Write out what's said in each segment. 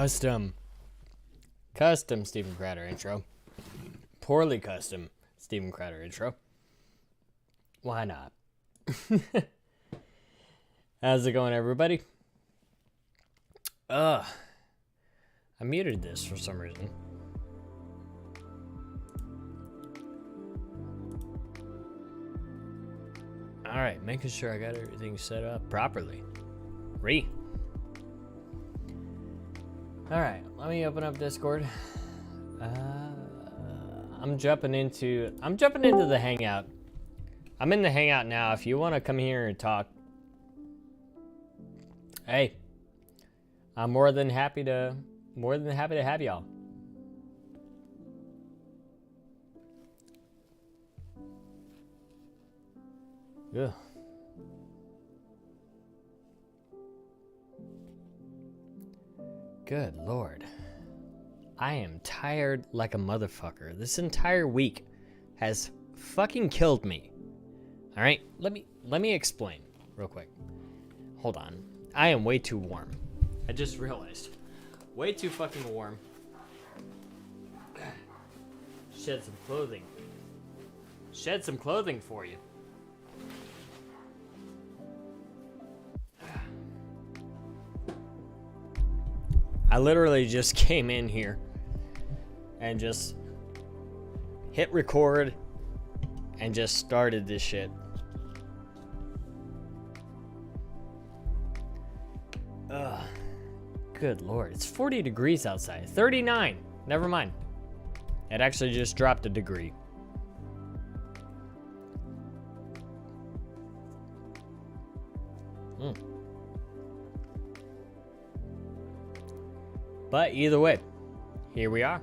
Custom Steven Crowder intro. Poorly custom Steven Crowder intro. Why not? How's it going, everybody? I muted this for some reason. Alright, making sure I got everything set up properly. Alright, let me open up Discord. I'm jumping into the Hangout. I'm in the Hangout now. If you want to come here and talk, hey, I'm more than happy to have y'all. Ugh. Good Lord. I am tired like a motherfucker. This entire week has fucking killed me. All right, let me explain real quick. Hold on. I am way too warm. I just realized. Way too fucking warm. Shed some clothing. Shed some clothing for you. I literally just came in here and just hit record and just started this shit. Ugh. Good Lord. It's 40 degrees outside. 39. Never mind. It actually just dropped a degree. But either way, here we are.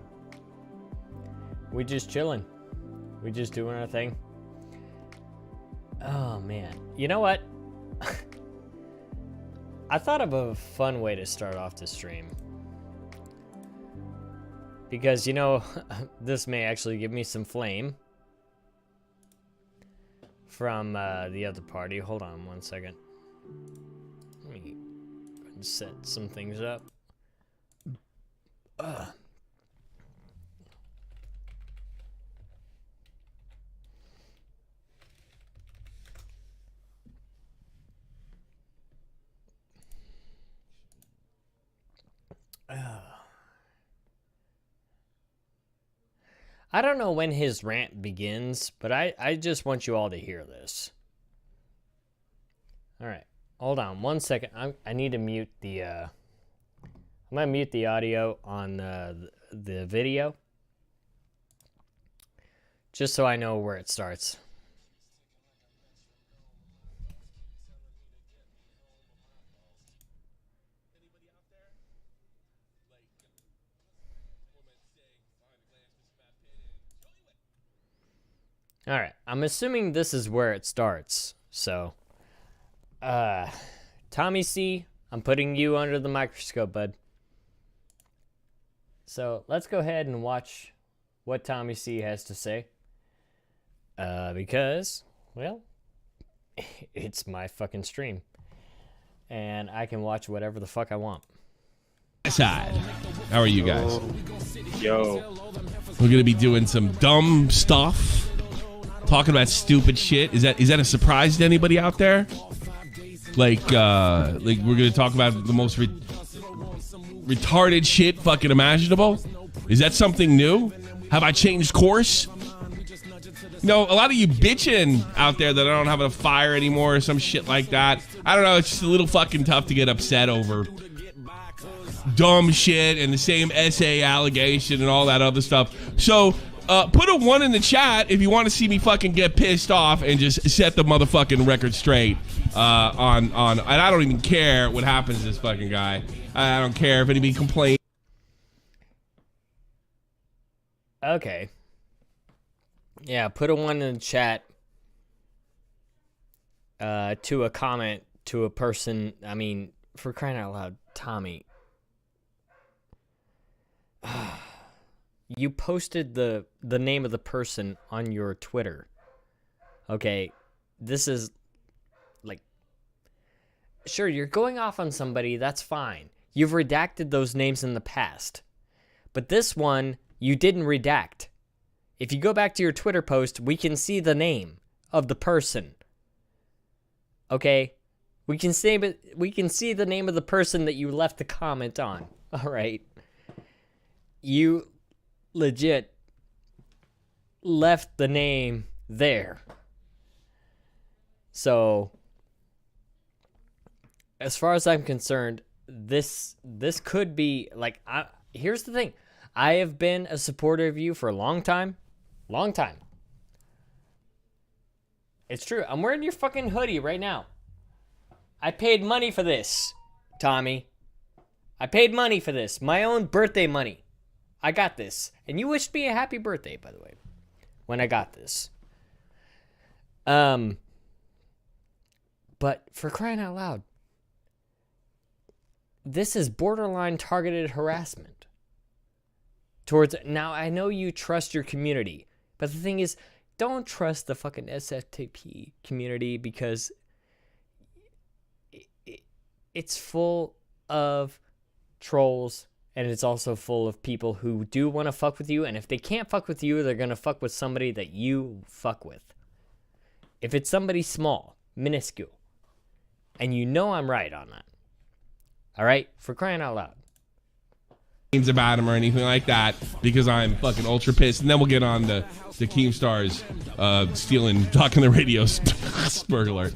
We just chilling. We just doing our thing. Oh man. You know what? I thought of a fun way to start off the stream. Because, you know, this may actually give me some flame from the other party. Hold on one second. Let me go ahead and set some things up. I don't know when his rant begins, but I just want you all to hear this. All right, hold on one second. I need to mute the. I'm gonna mute the audio on the video, just so I know where it starts. All right, I'm assuming this is where it starts. So, Tommy C, I'm putting you under the microscope, bud. So let's go ahead and watch what Tommy C has to say. Because, well, it's my fucking stream. And I can watch whatever the fuck I want. Side. How are you guys? Yo. We're gonna be doing some dumb stuff. Talking about stupid shit. Is that a surprise to anybody out there? Like we're gonna talk about the most retarded shit fucking imaginable? Is that something new? Have I changed course? You know, a lot of you bitching out there that I don't have a fire anymore or some shit like that. I don't know, it's just a little fucking tough to get upset over dumb shit and the same essay allegation and all that other stuff. So, put a 1 in the chat if you want to see me fucking get pissed off and just set the motherfucking record straight on and I don't even care what happens to this fucking guy. I don't care if anybody complains. Okay. Yeah, put a 1 in the chat to a comment to a person. I mean, for crying out loud, Tommy. You posted the name of the person on your Twitter. Okay, this is like, sure, you're going off on somebody, that's fine. You've redacted those names in the past. But this one, you didn't redact. If you go back to your Twitter post, we can see the name of the person. Okay? We can see the name of the person that you left the comment on. All right? You legit left the name there. So, as far as I'm concerned, this could be like, here's the thing. I have been a supporter of you for a long time. Long time. It's true. I'm wearing your fucking hoodie right now. I paid money for this, Tommy. I paid money for this. My own birthday money. I got this. And you wished me a happy birthday, by the way, when I got this. But for crying out loud, this is borderline targeted harassment. Now, I know you trust your community. But the thing is, don't trust the fucking SFTP community because it's full of trolls and it's also full of people who do want to fuck with you. And if they can't fuck with you, they're going to fuck with somebody that you fuck with. If it's somebody small, minuscule, and you know I'm right on that. All right? For crying out loud. About him or anything like that because I'm fucking ultra pissed, and then we'll get on the Keemstars stealing talking the radio burglar,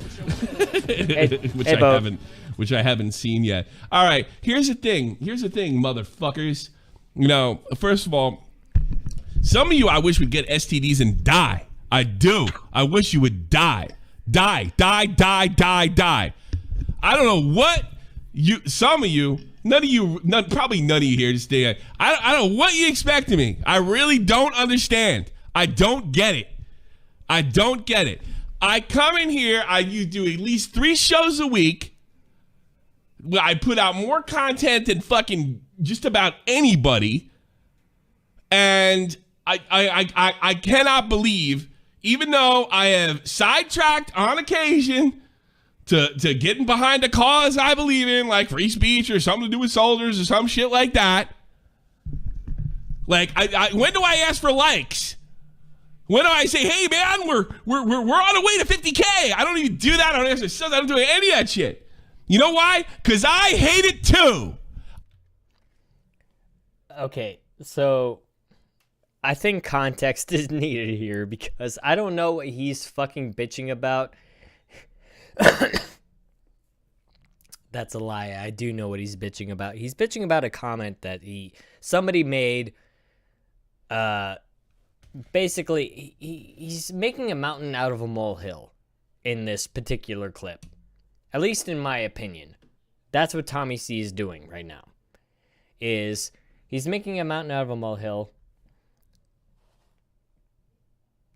which I haven't seen yet. All right, here's the thing, motherfuckers. You know, first of all, some of you I wish would get STDs and die. I do. I wish you would die. Die. I don't know what some of you. Probably none of you here to stay. I don't know what you expect of me. I really don't understand. I don't get it. I come in here, you do at least 3 shows a week. I put out more content than fucking just about anybody. And I cannot believe, even though I have sidetracked on occasion to getting behind a cause I believe in, like free speech or something to do with soldiers or some shit like that. Like, when do I ask for likes? When do I say, hey man, we're on the way to 50K? I don't even do that. I don't answer subs. I don't do any of that shit. You know why? Because I hate it too. Okay, so I think context is needed here because I don't know what he's fucking bitching about. That's a lie. I do know what he's bitching about. He's bitching about a comment that somebody made. Basically, he's making a mountain out of a molehill in this particular clip. At least in my opinion. That's what Tommy C is doing right now. He's making a mountain out of a molehill.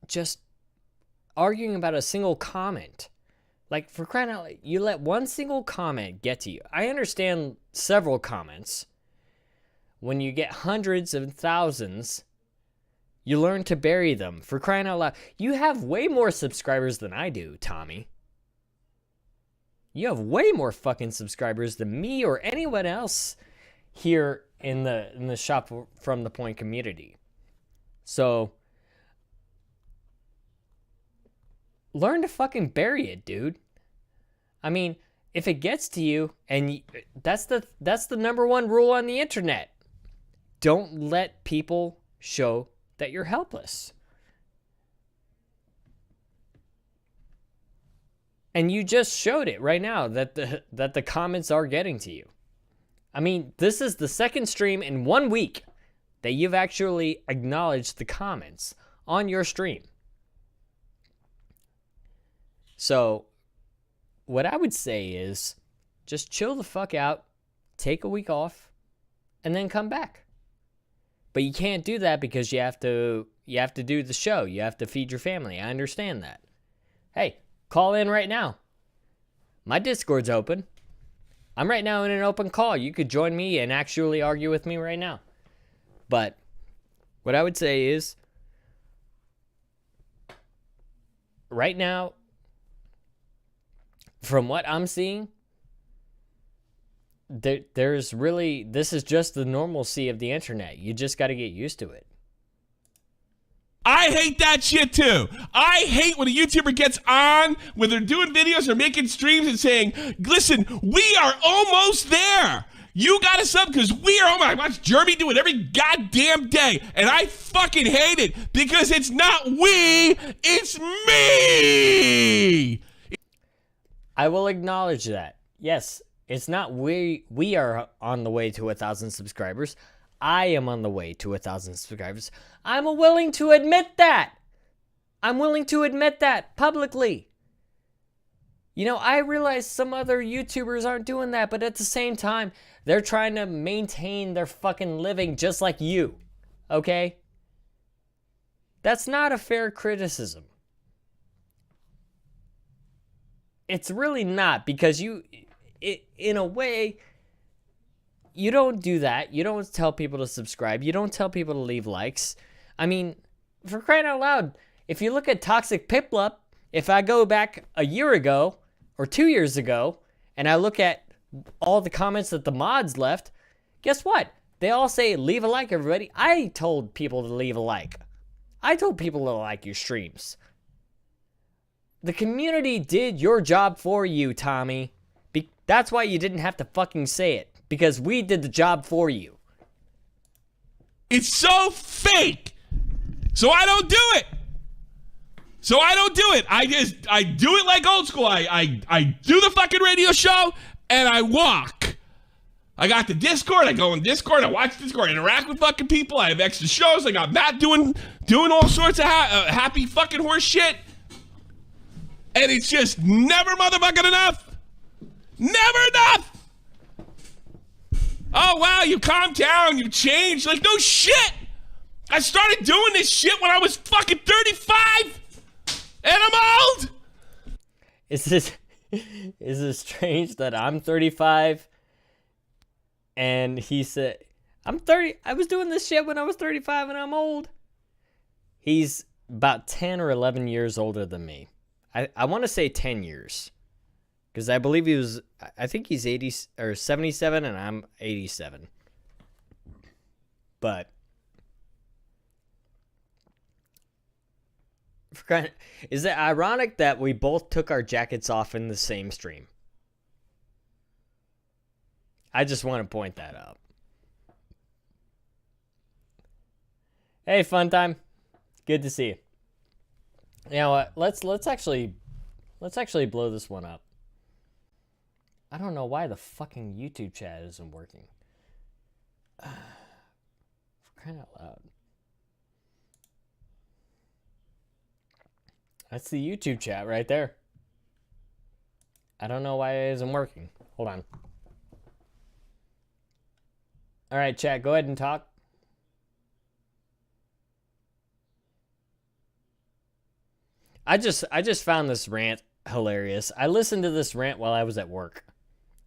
Just arguing about a single comment. Like, for crying out loud, you let one single comment get to you. I understand several comments. When you get hundreds of thousands, you learn to bury them. For crying out loud, you have way more subscribers than I do, Tommy. You have way more fucking subscribers than me or anyone else here in the Shop from the Point community. So learn to fucking bury it, dude. I mean, if it gets to you, and that's the number one rule on the internet. Don't let people show that you're helpless. And you just showed it right now that the comments are getting to you. I mean, this is the second stream in 1 week that you've actually acknowledged the comments on your stream. So, what I would say is just chill the fuck out, take a week off, and then come back. But you can't do that because you have to do the show. You have to feed your family. I understand that. Hey, call in right now. My Discord's open. I'm right now in an open call. You could join me and actually argue with me right now. But what I would say is, right now, from what I'm seeing, there's really, this is just the normalcy of the internet. You just got to get used to it. I hate that shit too. I hate when a YouTuber gets on, when they're doing videos or making streams and saying, listen, we are almost there. You got to sub because we are, oh my, I watch Jeremy do it every goddamn day. And I fucking hate it because it's not we, it's me. I will acknowledge that. Yes, it's not we are on the way to 1,000 subscribers. I am on the way to 1,000 subscribers. I'm willing to admit that. I'm willing to admit that publicly. You know, I realize some other YouTubers aren't doing that, but at the same time, they're trying to maintain their fucking living just like you. Okay? That's not a fair criticism. It's really not, because in a way, you don't do that. You don't tell people to subscribe. You don't tell people to leave likes. I mean, for crying out loud, if you look at Toxic Piplup, if I go back a year ago or 2 years ago and I look at all the comments that the mods left, guess what? They all say, leave a like, everybody. I told people to leave a like. I told people to like your streams. The community did your job for you, Tommy. That's why you didn't have to fucking say it. Because we did the job for you. It's so fake. So I don't do it. I do it like old school. I do the fucking radio show and I walk. I got the Discord. I go in Discord. I watch Discord. I interact with fucking people. I have extra shows. I got Matt doing all sorts of happy fucking horse shit. And it's just never motherfucking enough. Never enough. Oh, wow, you calmed down, you changed. Like, no shit. I started doing this shit when I was fucking 35, and I'm old. Is this strange that I'm 35, and he said, I'm 30, I was doing this shit when I was 35, and I'm old? He's about 10 or 11 years older than me. I want to say 10 years. Because I believe I think he's 80 or 77 and I'm 87. But is it ironic that we both took our jackets off in the same stream? I just want to point that out. Hey, fun time. Good to see you. You know what? Let's actually blow this one up. I don't know why the fucking YouTube chat isn't working. For crying out loud. That's the YouTube chat right there. I don't know why it isn't working. Hold on. All right, chat, go ahead and talk. I just found this rant hilarious. I listened to this rant while I was at work.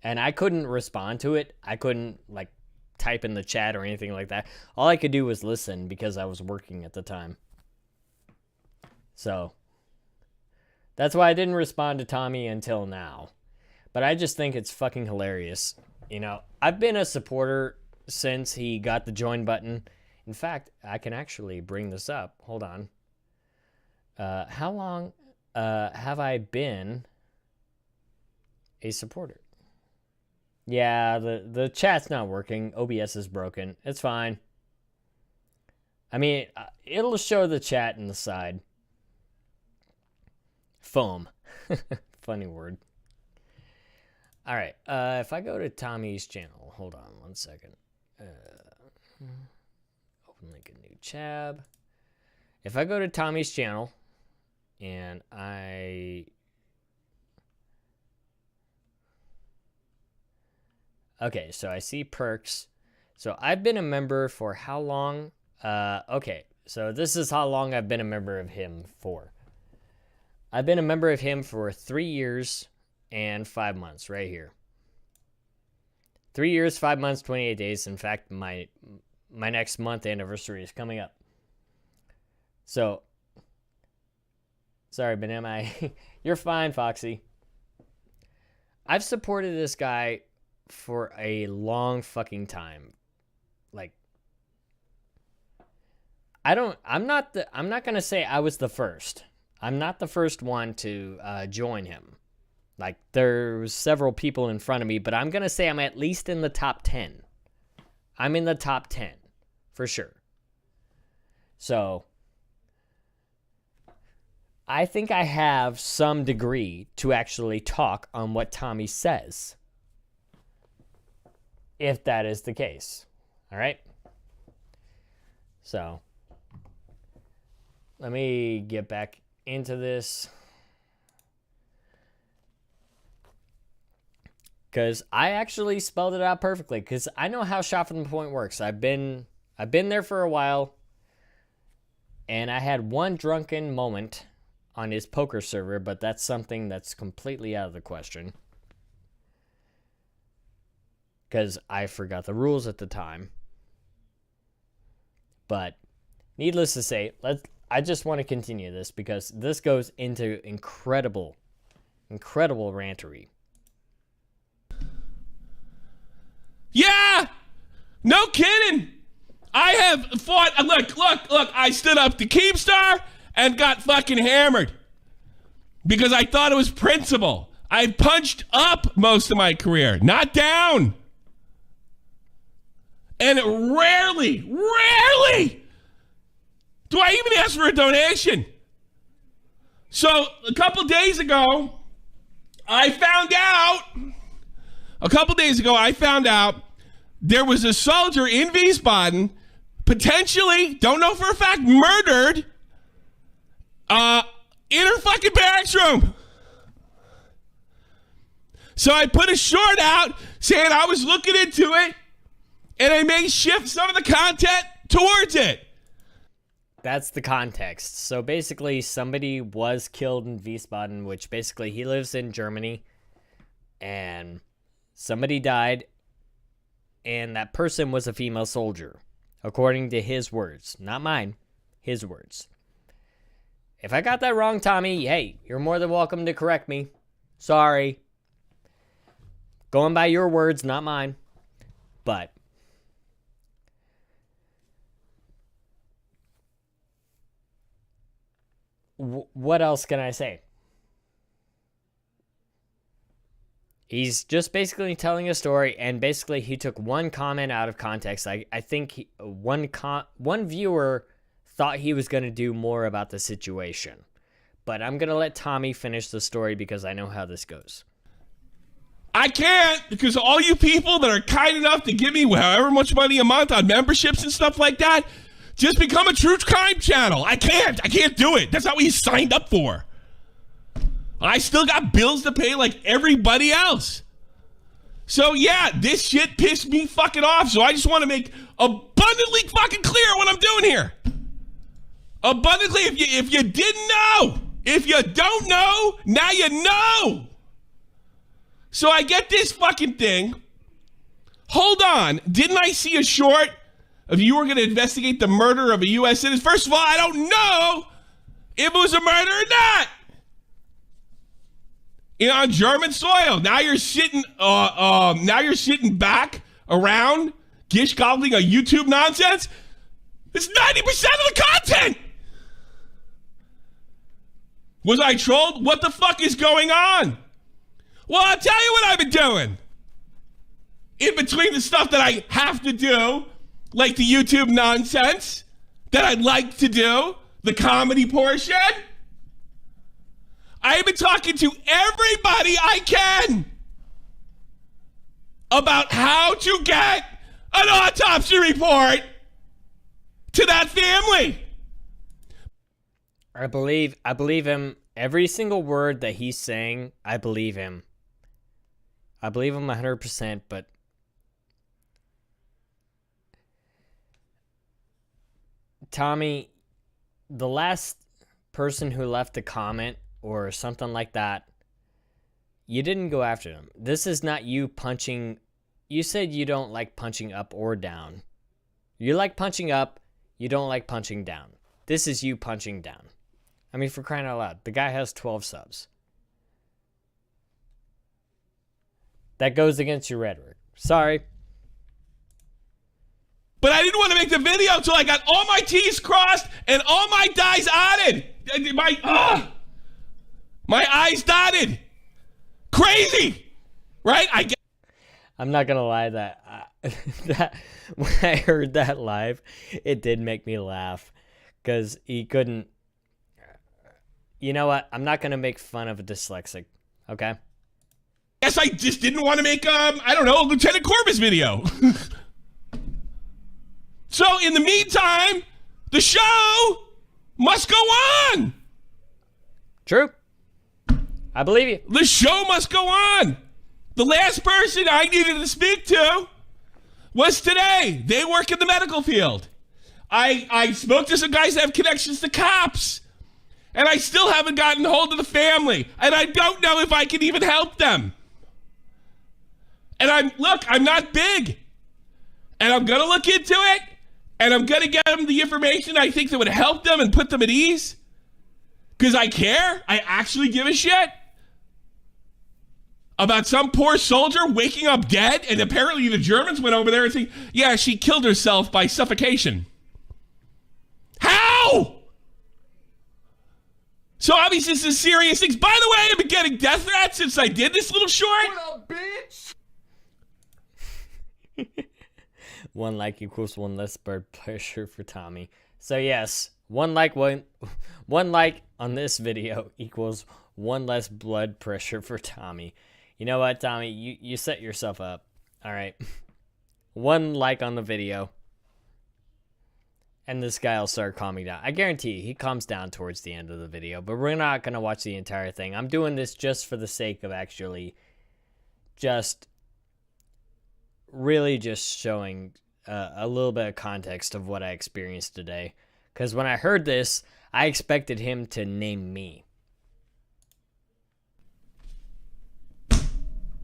And I couldn't respond to it. I couldn't, like, type in the chat or anything like that. All I could do was listen because I was working at the time. So, that's why I didn't respond to Tommy until now. But I just think it's fucking hilarious. You know, I've been a supporter since he got the join button. In fact, I can actually bring this up. Hold on. How long have I been a supporter? Yeah, the chat's not working. OBS is broken. It's fine. I mean, it'll show the chat in the side. Foam. Funny word. All right. If I go to Tommy's channel, hold on one second. Open link a new tab. If I go to Tommy's channel and okay, so I see perks. So I've been a member for how long? Okay, so this is how long I've been a member of him for. I've been a member of him for 3 years and 5 months right here. 3 years, 5 months, 28 days. In fact, my next month anniversary is coming up. So, sorry, but am I? You're fine, Foxy. I've supported this guy for a long fucking time. Like, I'm not going to say I was the first. I'm not the first one to join him. Like, there's several people in front of me, but I'm going to say I'm at least in the top 10. I'm in the top 10, for sure. So, I think I have some degree to actually talk on what Tommy says. If that is the case. All right? So, let me get back into this. Because I actually spelled it out perfectly. Because I know how Shot from the Point works. I've been there for a while. And I had one drunken moment on his poker server. But that's something that's completely out of the question. Because I forgot the rules at the time. But needless to say, I just want to continue this. Because this goes into incredible rantery. Yeah! No kidding! I have fought... Look, I stood up to Keemstar and got fucking hammered. Because I thought it was principle. I punched up most of my career, not down. And rarely do I even ask for a donation. So, a couple days ago, I found out there was a soldier in Wiesbaden, potentially, don't know for a fact, murdered in her fucking barracks room. So I put a short out saying I was looking into it, and I may shift some of the content towards it. That's the context. So basically, somebody was killed in Wiesbaden, which basically he lives in Germany, and somebody died, and that person was a female soldier, according to his words. Not mine, his words. If I got that wrong, Tommy, hey, you're more than welcome to correct me. Sorry. Going by your words, not mine. But what else can I say? He's just basically telling a story, and basically he took one comment out of context. I think one viewer thought he was going to do more about the situation. But I'm going to let Tommy finish the story because I know how this goes. I can't, because all you people that are kind enough to give me however much money a month on memberships and stuff like that, just become a true crime channel. I can't do it. That's not what you signed up for. I still got bills to pay like everybody else. So yeah, this shit pissed me fucking off. So I just want to make abundantly fucking clear what I'm doing here. Abundantly, if you didn't know, if you don't know, now you know. So I get this fucking thing. Hold on, didn't I see a short of you were going to investigate the murder of a U.S. citizen? First of all, I don't know if it was a murder or not. On German soil. Now you're sitting back around gish gobbling a YouTube nonsense. It's 90% of the content. Was I trolled? What the fuck is going on? Well, I'll tell you what I've been doing. In between the stuff that I have to do, like the YouTube nonsense that I'd like to do, the comedy portion, I've been talking to everybody I can about how to get an autopsy report to that family. I believe him. Every single word that he's saying, I believe him. I believe him 100%, but Tommy, the last person who left a comment or something like that, you didn't go after them. This is not you punching. You said you don't like punching up or down. You like punching up. You don't like punching down. This is you punching down. I mean, for crying out loud, the guy has 12 subs. That goes against your rhetoric. Sorry. But I didn't want to make the video until I got all my T's crossed and all my I's dotted. My I's dotted. Crazy, right? I'm not gonna lie, that when I heard that live, it did make me laugh, because he couldn't. You know what? I'm not gonna make fun of a dyslexic. Okay. Guess I just didn't want to make I don't know, Lieutenant Corvus video. So in the meantime, the show must go on. True. I believe you. The show must go on. The last person I needed to speak to was today. They work in the medical field. I spoke to some guys that have connections to cops, and I still haven't gotten hold of the family, and I don't know if I can even help them. And I'm not big, and I'm gonna look into it, and I'm gonna get them the information I think that would help them and put them at ease, because I care. I actually give a shit about some poor soldier waking up dead, and apparently the Germans went over there and said, yeah, she killed herself by suffocation. How? So obviously this is serious things. By the way, I've been getting death threats since I did this little short. What up, bitch? 1 like equals 1 less blood pressure for Tommy. So yes, one like on this video equals 1 less blood pressure for Tommy. You know what, Tommy? You set yourself up. All right. 1 like on the video, and this guy will start calming down. I guarantee you, he calms down towards the end of the video, but we're not going to watch the entire thing. I'm doing this just for the sake of actually just really just showing a little bit of context of what I experienced today. Because when I heard this, I expected him to name me.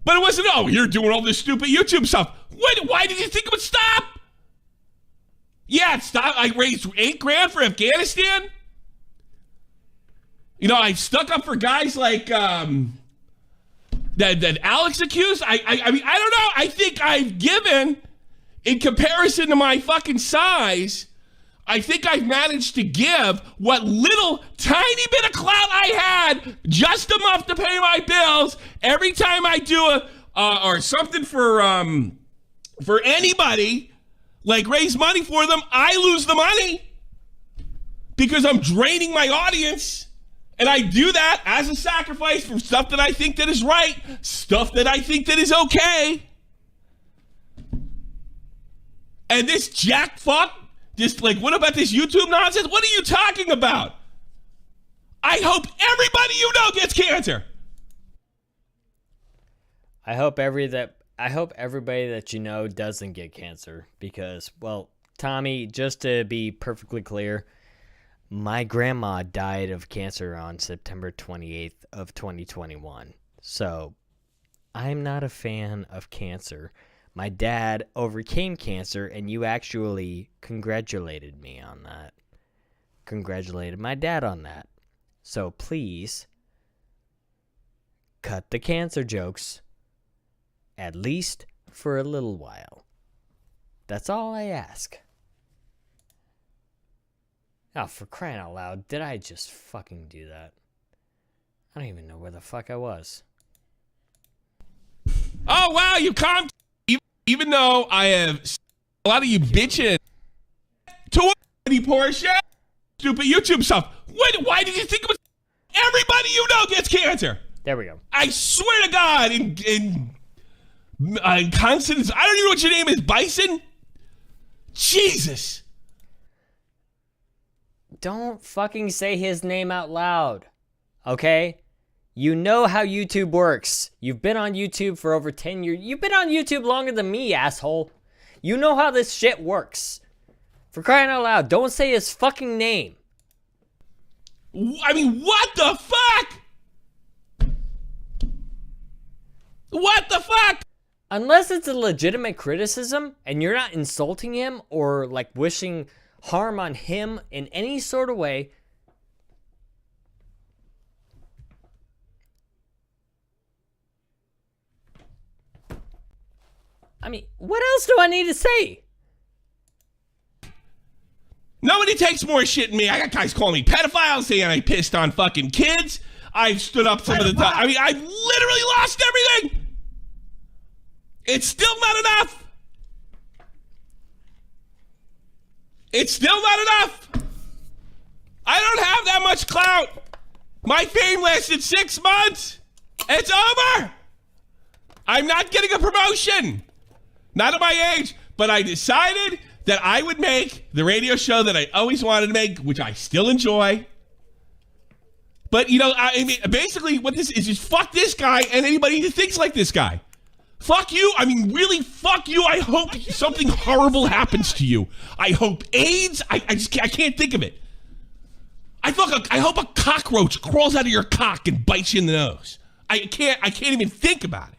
But it wasn't, oh, you're doing all this stupid YouTube stuff. Why did you think it would stop? Yeah, it stopped. I raised $8,000 for Afghanistan. You know, I've stuck up for guys like that Alex accused. I mean, I don't know. I think I've given, in comparison to my fucking size, I think I've managed to give what little tiny bit of clout I had, just enough to pay my bills every time I do or something for anybody, like raise money for them. I lose the money because I'm draining my audience, and I do that as a sacrifice for stuff that I think that is right, stuff that I think that is okay. And this jack fuck, just like, what about this YouTube nonsense? What are you talking about? I hope everybody you know gets cancer. I hope everybody that you know doesn't get cancer, because, well, Tommy, just to be perfectly clear, my grandma died of cancer on September 28th of 2021. So, I'm not a fan of cancer. My dad overcame cancer, and you actually congratulated me on that. Congratulated my dad on that. So please, cut the cancer jokes, at least for a little while. That's all I ask. Oh, for crying out loud, did I just fucking do that? I don't even know where the fuck I was. Oh, wow, you calmed. Even though I have a lot of you bitching to any Porsche, stupid YouTube stuff. Why did you think it was everybody you know gets cancer? There we go. I swear to God, in Constance, I don't even know what your name is, Bison? Jesus. Don't fucking say his name out loud, okay? You know how YouTube works. You've been on YouTube for over 10 years. You've been on YouTube longer than me, asshole. You know how this shit works. For crying out loud, don't say his fucking name. I mean, what the fuck? What the fuck? Unless it's a legitimate criticism and you're not insulting him or like wishing harm on him in any sort of way, I mean, what else do I need to say? Nobody takes more shit than me. I got guys calling me pedophiles, saying I pissed on fucking kids. I've stood up some of the time. I mean, I've literally lost everything. It's still not enough. It's still not enough. I don't have that much clout. My fame lasted 6 months. It's over. I'm not getting a promotion. Not at my age, but I decided that I would make the radio show that I always wanted to make, which I still enjoy. But, you know, I mean, basically what this is fuck this guy and anybody who thinks like this guy. Fuck you. I mean, really, fuck you. I hope something horrible happens to you. I hope AIDS. I can't think of it. I hope a cockroach crawls out of your cock and bites you in the nose. I can't even think about it.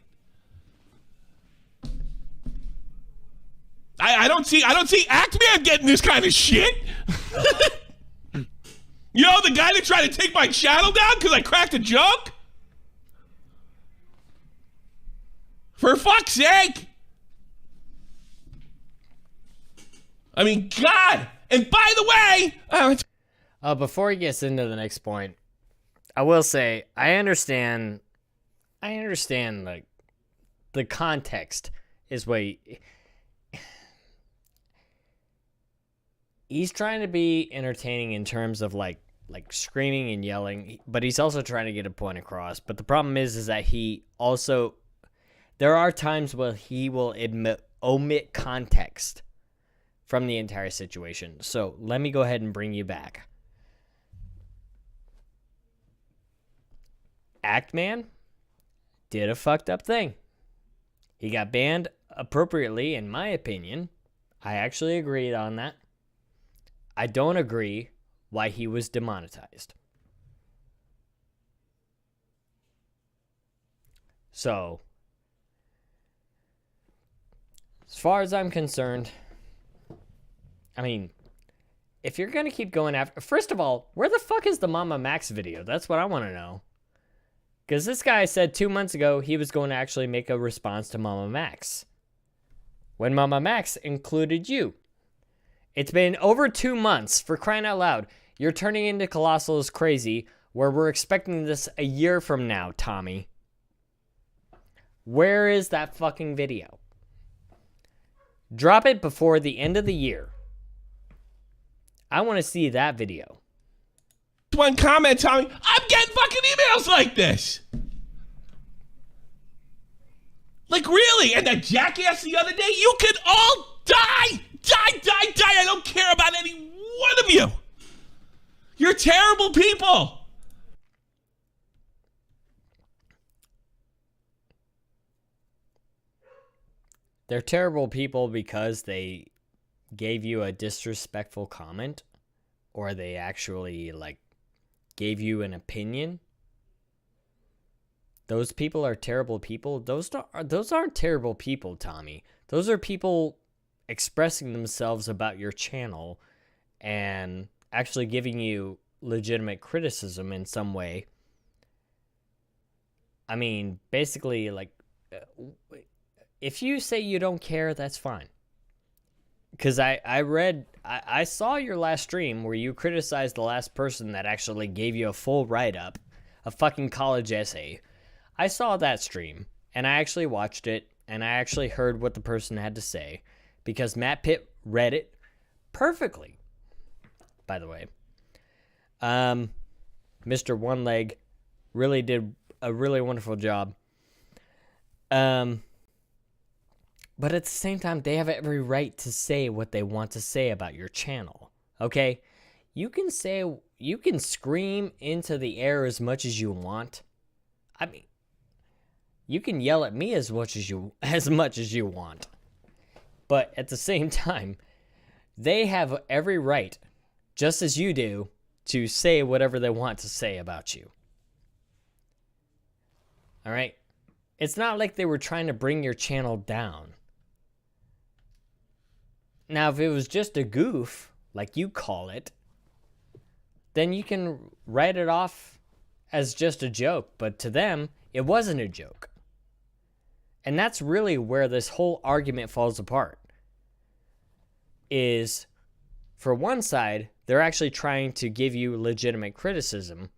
I don't see Actman getting this kind of shit. You know, the guy that tried to take my channel down because I cracked a joke? For fuck's sake. I mean, God. And by the way, before he gets into the next point, I will say I understand like the context is what he's trying to be entertaining in terms of like screaming and yelling, but he's also trying to get a point across. But the problem is that there are times where he will omit context from the entire situation. So let me go ahead and bring you back. Actman did a fucked up thing. He got banned appropriately, in my opinion. I actually agreed on that. I don't agree why he was demonetized. So, as far as I'm concerned, I mean, if you're going to keep going after... First of all, where the fuck is the Mama Max video? That's what I want to know. Because this guy said 2 months ago he was going to actually make a response to Mama Max. When Mama Max included you. It's been over 2 months, for crying out loud. You're turning into Colossal is crazy, where we're expecting this a year from now, Tommy. Where is that fucking video? Drop it before the end of the year. I want to see that video. One comment, Tommy. I'm getting fucking emails like this. Like, really? And that jackass the other day, you could all die. Die. I don't care about any one of you. You're terrible people. They're terrible people because they gave you a disrespectful comment, or they actually, like, gave you an opinion. Those people are terrible people. Those aren't terrible people, Tommy. Those are people expressing themselves about your channel and actually giving you legitimate criticism in some way. I mean, basically, like, if you say you don't care, that's fine. Because I saw your last stream where you criticized the last person that actually gave you a full write-up, a fucking college essay. I saw that stream, and I actually watched it, and I actually heard what the person had to say, because Matt Pitt read it perfectly, by the way. Mr. One Leg really did a really wonderful job. But at the same time, they have every right to say what they want to say about your channel, okay? You can scream into the air as much as you want. I mean, you can yell at me as much as you want. But at the same time, they have every right, just as you do, to say whatever they want to say about you. All right? It's not like they were trying to bring your channel down. Now, if it was just a goof, like you call it, then you can write it off as just a joke. But to them, it wasn't a joke. And that's really where this whole argument falls apart. Is, for one side, they're actually trying to give you legitimate criticism.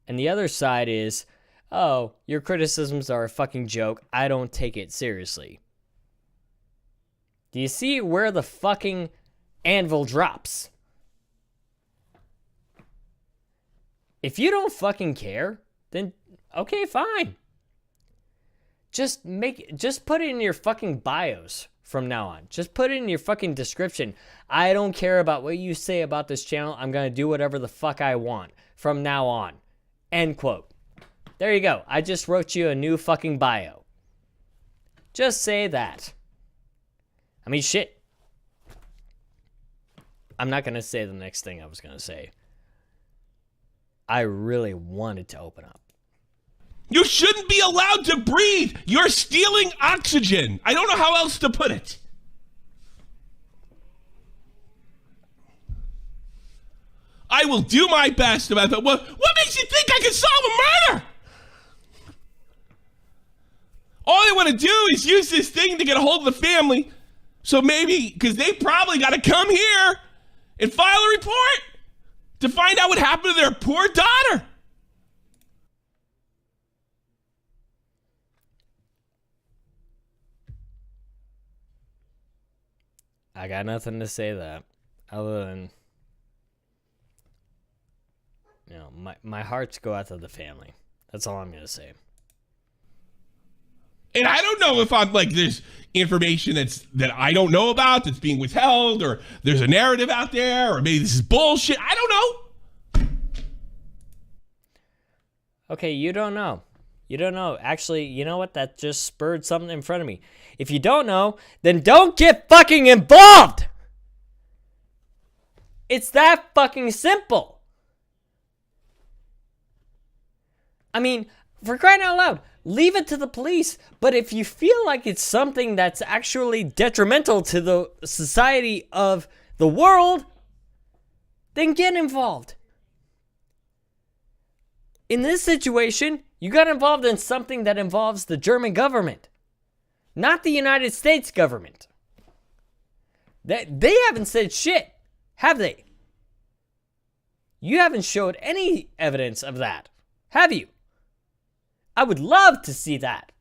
And the other side is, oh, your criticisms are a fucking joke. I don't take it seriously. Do you see where the fucking anvil drops? If you don't fucking care, then okay, fine. Just put it in your fucking bios from now on. Just put it in your fucking description. I don't care about what you say about this channel. I'm going to do whatever the fuck I want from now on. End quote. There you go. I just wrote you a new fucking bio. Just say that. I mean, shit. I'm not going to say the next thing I was going to say. I really wanted to open up. You shouldn't be allowed to breathe. You're stealing oxygen. I don't know how else to put it. I will do my best about that. What makes you think I can solve a murder? All I want to do is use this thing to get a hold of the family. So maybe, because they probably got to come here and file a report to find out what happened to their poor daughter. I got nothing to say that other than, you know, my hearts go out to the family. That's all I'm going to say. And I don't know if I'm like, there's information that I don't know about that's being withheld, or there's a narrative out there, or maybe this is bullshit. I don't know. Okay, you don't know. You don't know. Actually, you know what? That just spurred something in front of me. If you don't know, then don't get fucking involved. It's that fucking simple. I mean, for crying out loud, leave it to the police. But if you feel like it's something that's actually detrimental to the society of the world, then get involved. In this situation, you got involved in something that involves the German government, not the United States government. They haven't said shit, have they? You haven't showed any evidence of that, have you? I would love to see that.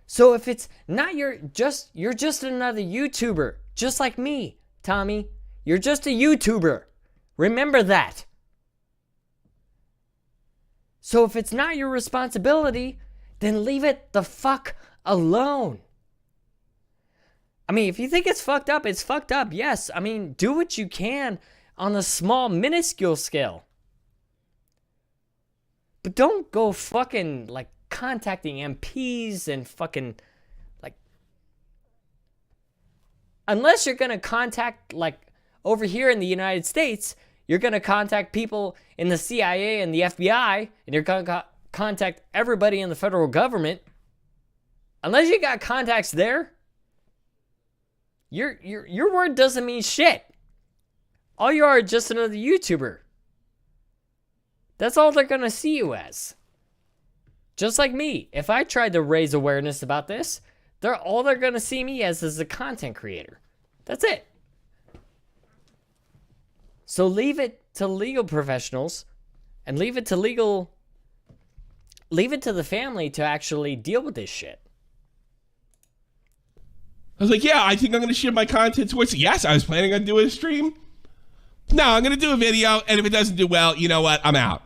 So if it's not you're just another YouTuber, just like me, Tommy. You're just a YouTuber. Remember that. So if it's not your responsibility, then leave it the fuck alone. I mean, if you think it's fucked up, it's fucked up. Yes. I mean, do what you can on a small, minuscule scale. But don't go fucking, like, contacting MPs and fucking, like... Unless you're gonna contact, like, over here in the United States, you're gonna contact people in the CIA and the FBI, and you're gonna contact everybody in the federal government. Unless you got contacts there, your word doesn't mean shit. All you are just another YouTuber. That's all they're gonna see you as. Just like me. If I tried to raise awareness about this, all they're gonna see me as is a content creator. That's it. So leave it to legal professionals and leave it to the family to actually deal with this shit. I was like, yeah, I think I'm going to share my content towards it. Yes, I was planning on doing a stream. No, I'm going to do a video, and if it doesn't do well, you know what? I'm out.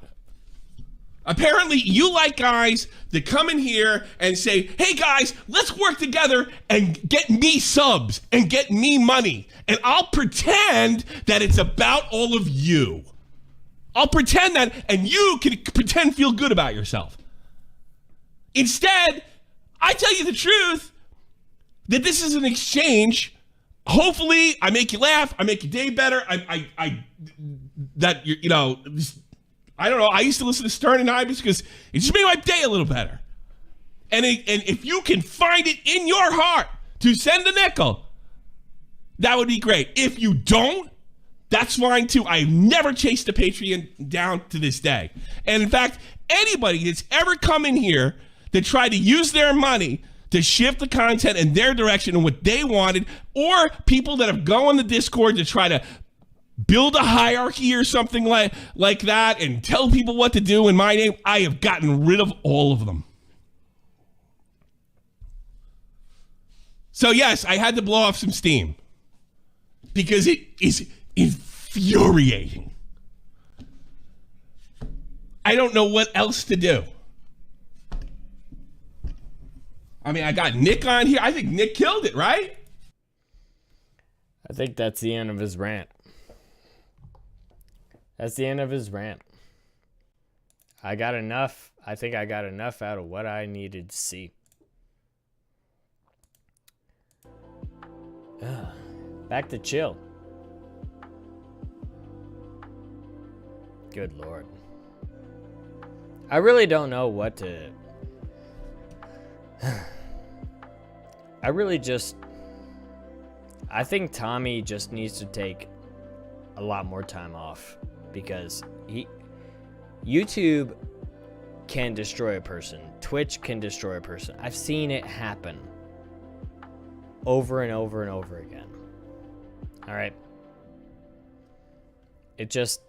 Apparently, you like guys that come in here and say, hey guys, let's work together and get me subs and get me money. And I'll pretend that it's about all of you. I'll pretend that, and you can pretend feel good about yourself. Instead, I tell you the truth, that this is an exchange. Hopefully, I make you laugh, I make your day better. I don't know. I used to listen to Stern and Ibis because it just made my day a little better. And if you can find it in your heart to send a nickel, that would be great. If you don't, that's fine too. I've never chased a Patreon down to this day. And in fact, anybody that's ever come in here that tried to use their money to shift the content in their direction and what they wanted, or people that have gone on the Discord to try to build a hierarchy or something like that and tell people what to do in my name. I have gotten rid of all of them. So yes, I had to blow off some steam because it is infuriating. I don't know what else to do. I mean, I got Nick on here. I think Nick killed it, right? I think that's the end of his rant. That's the end of his rant. I got enough. I think I got enough out of what I needed to see. Back to chill. Good Lord. I really don't know what to... I think Tommy just needs to take a lot more time off, because YouTube can destroy a person. Twitch can destroy a person. I've seen it happen over and over and over again. All right. It just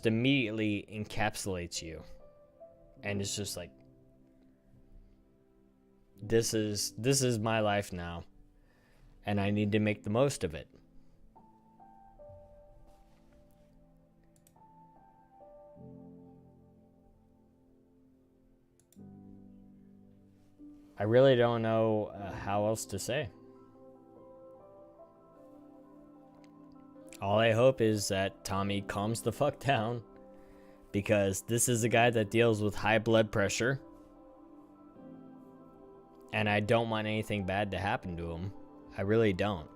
immediately encapsulates you. And it's just like, this is my life now, and I need to make the most of it. I really don't know how else to say. All I hope is that Tommy calms the fuck down, because this is a guy that deals with high blood pressure, and I don't want anything bad to happen to him. I really don't.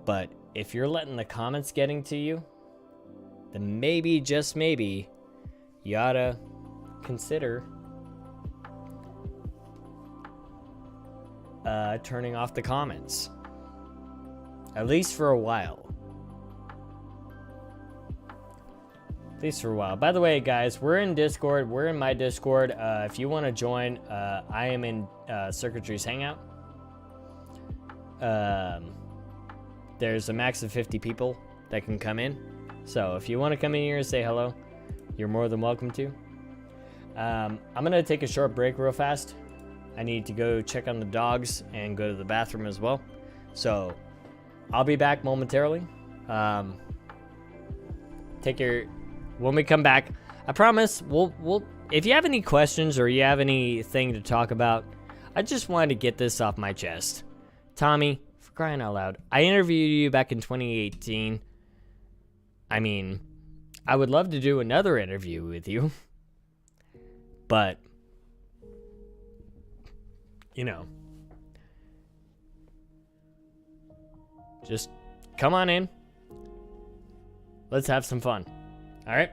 But if you're letting the comments getting to you, then maybe, just maybe, you ought to consider turning off the comments. At least for a while. At least for a while. By the way, guys, we're in Discord. We're in my Discord. If you want to join, I am in Syrkatrii's Hangout. There's a max of 50 people that can come in. So if you want to come in here and say hello, you're more than welcome to. I'm going to take a short break real fast. I need to go check on the dogs and go to the bathroom as well. So I'll be back momentarily. When we come back, I promise we'll if you have any questions or you have anything to talk about, I just wanted to get this off my chest. Tommy, for crying out loud, I interviewed you back in 2018. I mean, I would love to do another interview with you, but you know, just come on in. Let's have some fun. All right?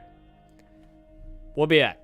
We'll be back.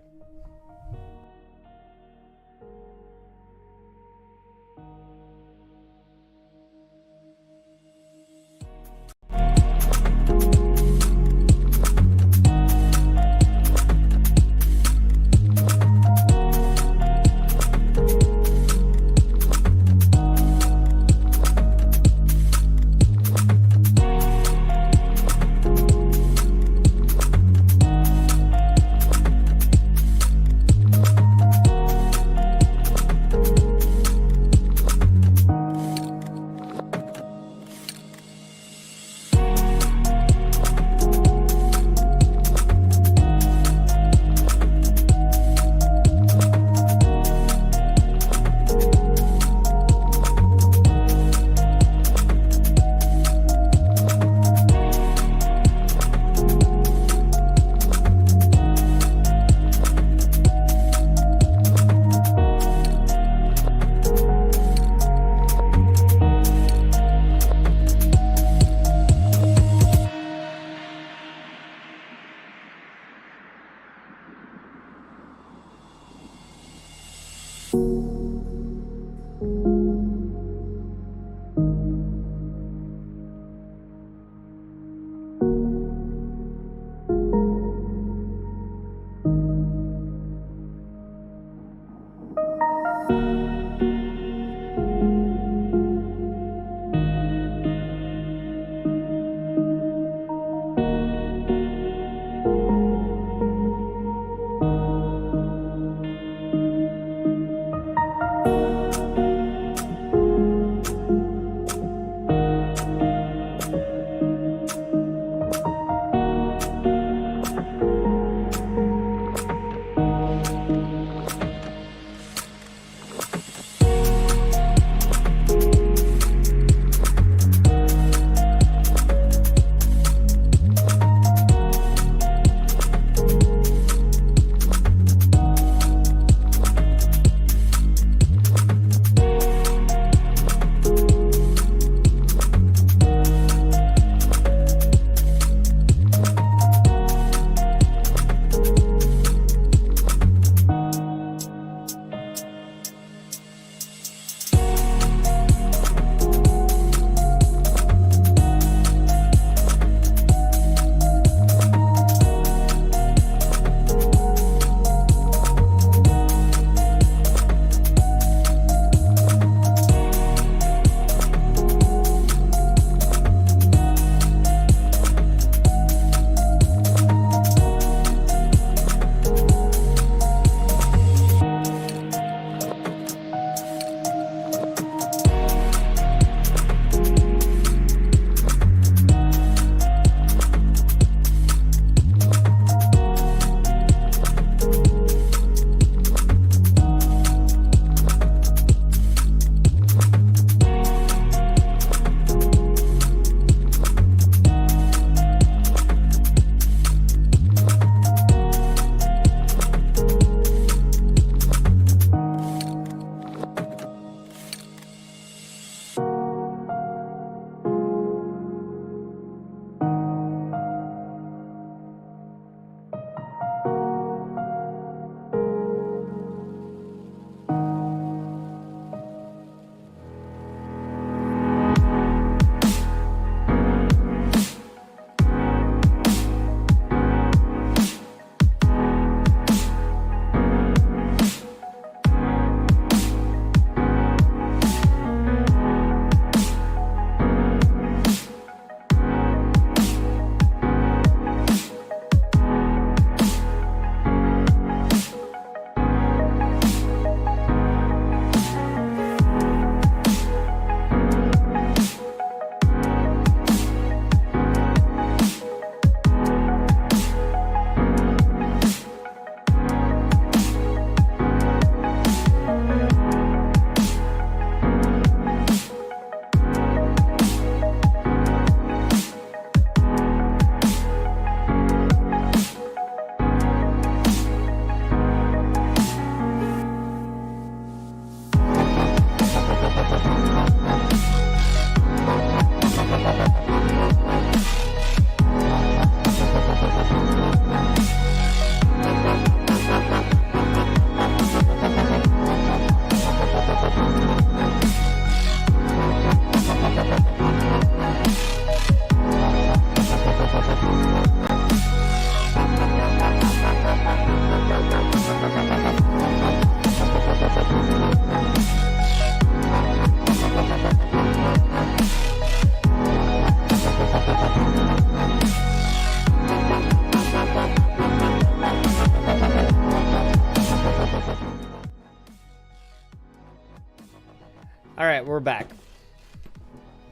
All right, we're back.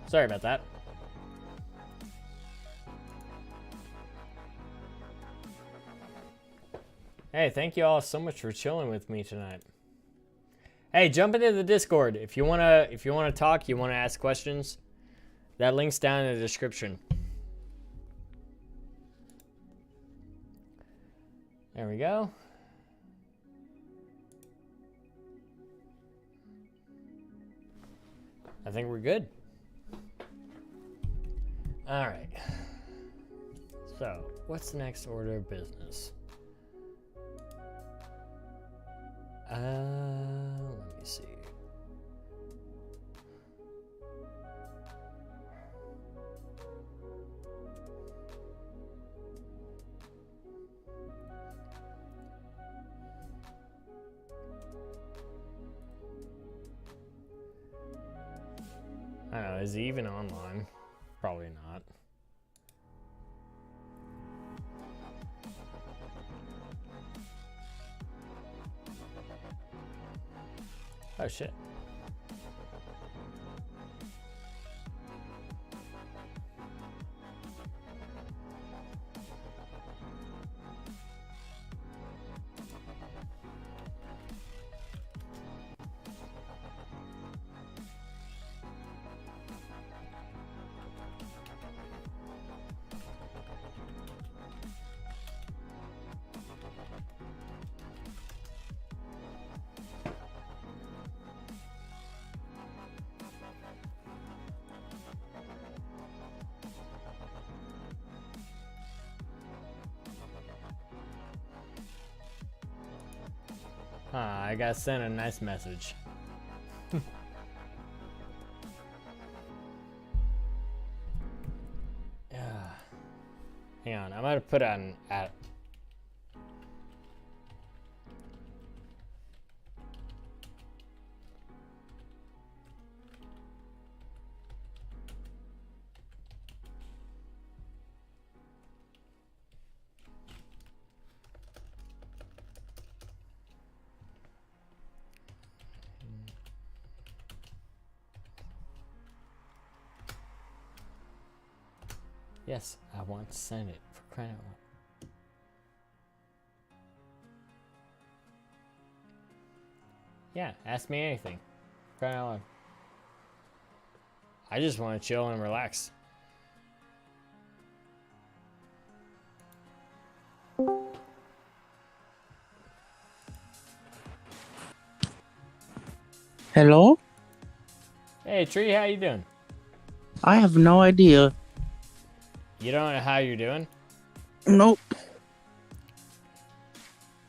Sorry about that. Hey, thank you all so much for chilling with me tonight. Hey, jump into the Discord if you wanna talk, you wanna ask questions. That link's down in the description. There we go. I think we're good. All right. So, what's the next order of business? Let me see. I don't know, is he even online? Probably not. Oh shit. I got sent a nice message. Hang on, I'm gonna put on at. Yes, I want to send it for crying out loud. Yeah, ask me anything. Crying out loud. I just want to chill and relax. Hello? Hey, Tree, how you doing? I have no idea. You don't know how you're doing? Nope.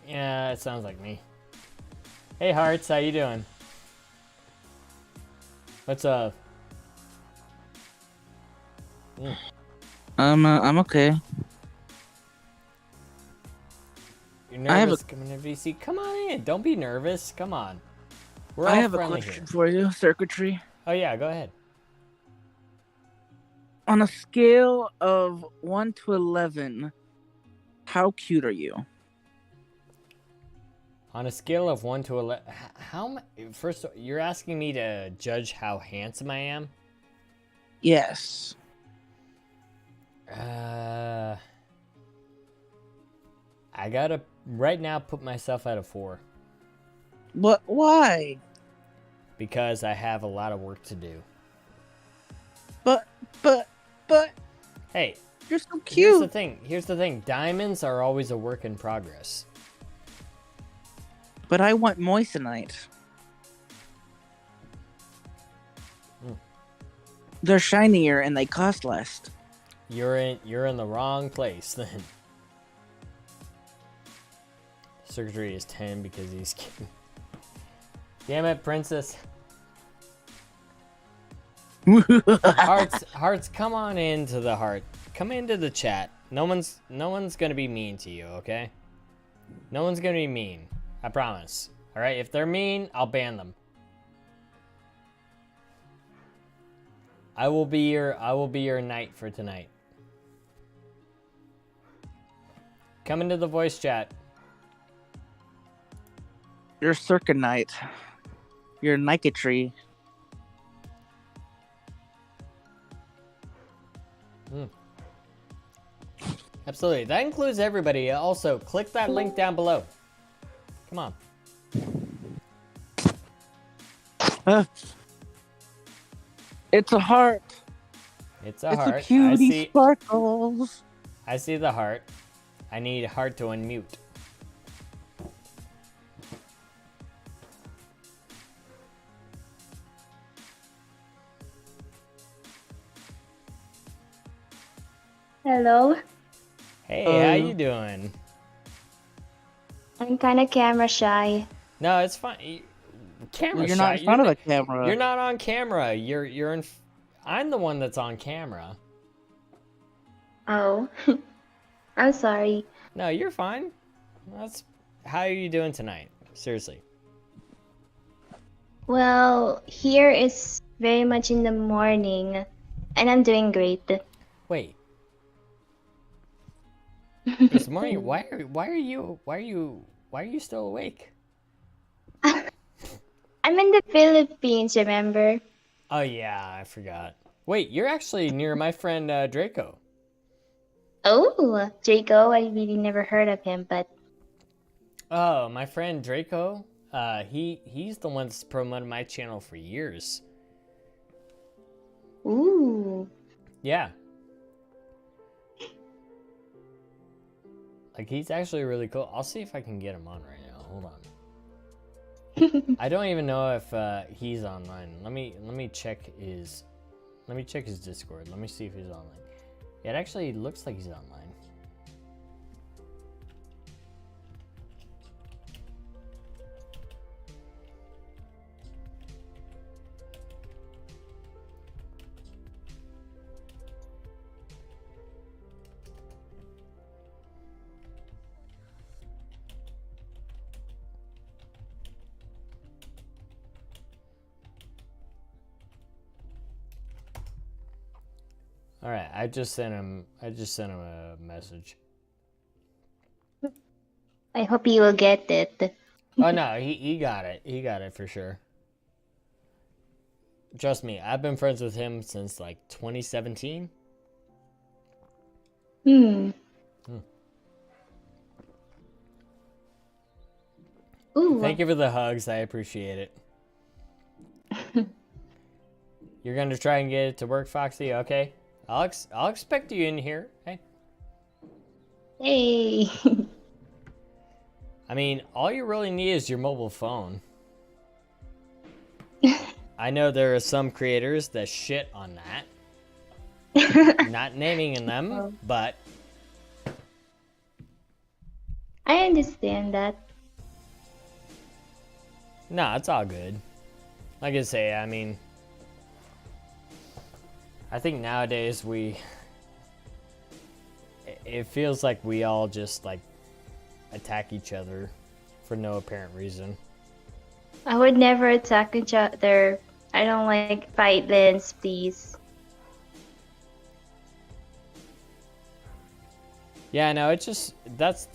Yeah, it sounds like me. Hey, Hearts, how you doing? What's up? I'm okay. You're nervous coming to VC? Come on in. Don't be nervous. Come on. We're all I have a friendly question here. for you, Syrkatrii. Oh, yeah, go ahead. On a scale of 1 to 11, how cute are you? On a scale of 1 to 11, first, you're asking me to judge how handsome I am? Yes. I gotta, right now, put myself at a 4. But why? Because I have a lot of work to do. But, Hey, you're so here's cute. Here's the thing. Diamonds are always a work in progress. But I want moissanite. They're shinier and they cost less. You're in the wrong place then. Syrkatrii is 10 because he's kidding. Damn it, princess. Hearts, come on into the heart. Come into the chat. No one's gonna be mean to you, okay? No one's gonna be mean. I promise. All right, if they're mean, I'll ban them. I will be your knight for tonight. Come into the voice chat. You're Syrkatrii. You're Syrkatrii. Absolutely. That includes everybody. Also, click that link down below. Come on. It's a heart. It's a It's heart. a cutie sparkles. I see the heart. I need heart to unmute. Hello. Hey, how you doing? I'm kind of camera shy. No, it's fine. Camera You're shot. not in front of a camera. You're not on camera. You're in. I'm the one that's on camera. Oh, I'm sorry. No, you're fine. That's. How are you doing tonight? Seriously. Well, here is very much in the morning, and I'm doing great. Wait. It's morning. Why are you still awake? I'm in the Philippines, remember? Oh yeah, I forgot. Wait, you're actually near my friend Draco. Oh, Jaco, I really never heard of him, but Oh, my friend Draco. He's the one that's promoted my channel for years. ooh. Yeah. Like he's actually really cool. I'll see if I can get him on right now. Hold on. I don't even know if he's online. Let me check his Discord. Let me see if he's online. Yeah, it actually looks like he's online. All right, I just sent him a message. I hope you will get it. Oh no, he got it. He got it for sure. Trust me, I've been friends with him since like 2017. Ooh. Thank you for the hugs. I appreciate it. You're gonna try and get it to work, Foxy? Okay. I'll expect you in here. Hey. Hey. I mean, all you really need is your mobile phone. I know there are some creators that shit on that. Not naming them, but I understand that. no, it's all good. Like I say, I mean, I think nowadays it feels like we all just like attack each other for no apparent reason. I would never attack each other. I don't like violence, please. Yeah, no, it's just that's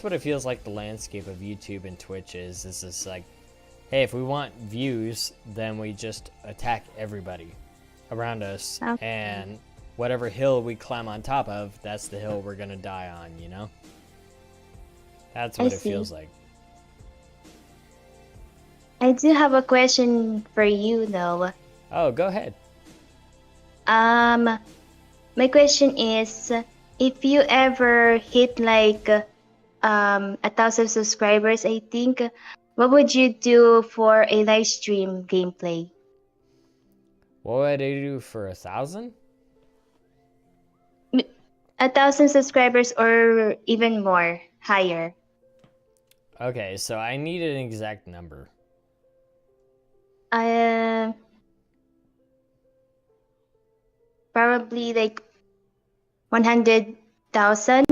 what it feels like the landscape of YouTube and Twitch is this like, hey, if we want views, then we just attack everybody around us, Okay. and whatever hill we climb on top of, that's the hill we're gonna die on, you know? That's what I it see. feels like. I do have a question for you, though. Oh, go ahead. My question is, if you ever hit like 1,000 subscribers, I think, what would you do for a live stream gameplay? What would I do for 1,000? 1,000 subscribers or even more, higher. Okay, so I need an exact number. Probably like 100,000.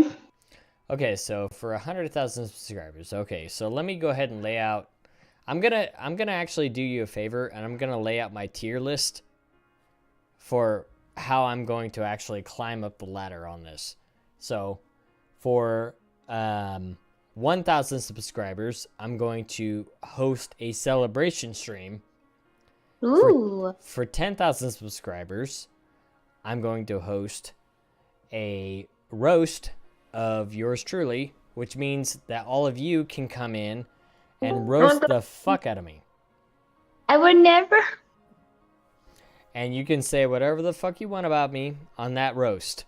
Okay, so for 100,000 subscribers. Okay, so let me go ahead and lay out. I'm gonna actually do you a favor, and I'm gonna lay out my tier list for how I'm going to actually climb up the ladder on this. So, for 1,000 subscribers, I'm going to host a celebration stream. Ooh. For 10,000 subscribers, I'm going to host a roast of yours truly, which means that all of you can come in and roast the fuck out of me. I would never. And you can say whatever the fuck you want about me on that roast.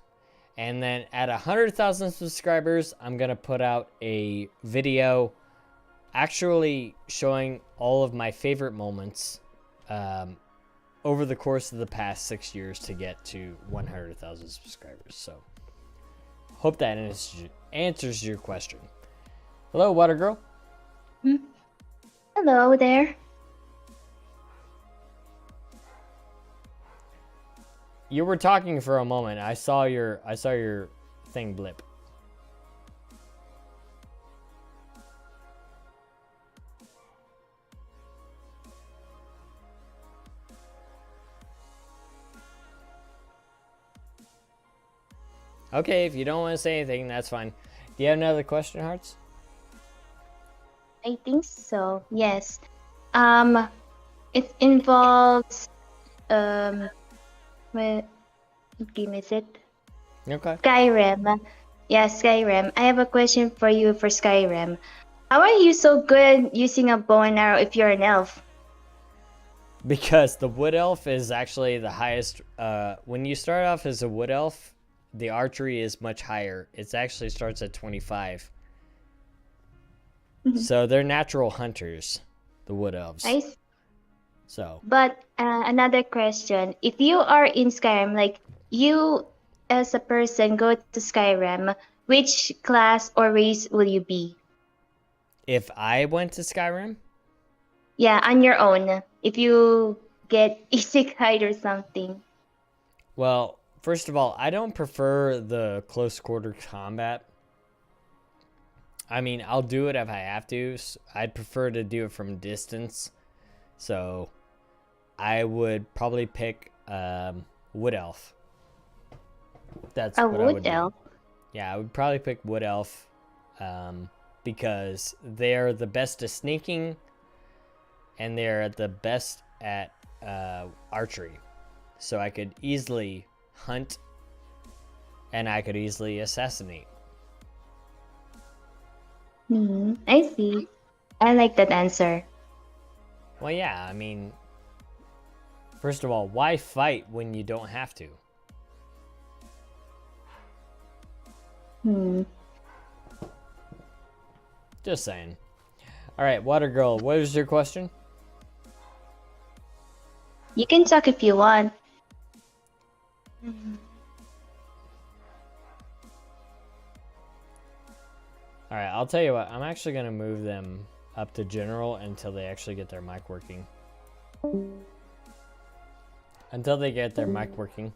And then at 100,000 subscribers, I'm going to put out a video actually showing all of my favorite moments over the course of the past 6 years to get to 100,000 subscribers. So, hope that answers your question. Hello, Water Girl. Hello there. You were talking for a moment. I saw your thing blip. Okay, if you don't want to say anything, that's fine. Do you have another question, Hearts? I think so. Yes. It involves what game is it? Okay. Skyrim. Yeah, Skyrim. I have a question for you for Skyrim. How are you so good using a bow and arrow if you're an elf? Because the wood elf is actually the highest. When you start off as a wood elf, the archery is much higher. It actually starts at 25. So they're natural hunters, the wood elves. Nice. So. But another question: if you are in Skyrim, like you as a person go to Skyrim, which class or race will you be? If I went to Skyrim? Yeah, on your own. If you get isekai or something. Well, first of all, I don't prefer the close quarter combat. I mean, I'll do it if I have to. I'd prefer to do it from distance. So, I would probably pick Wood Elf. That's A what I would wood do. elf. Yeah, I would probably pick Wood Elf because they're the best at sneaking and they're the best at archery. So I could easily hunt and I could easily assassinate. I see. I like that answer. Well, yeah, I mean, first of all, why fight when you don't have to? Just saying. All right, Water Girl, what is your question? You can talk if you want. All right, I'll tell you what. I'm actually going to move them up to general until they actually get their mic working. Until they get their mic working.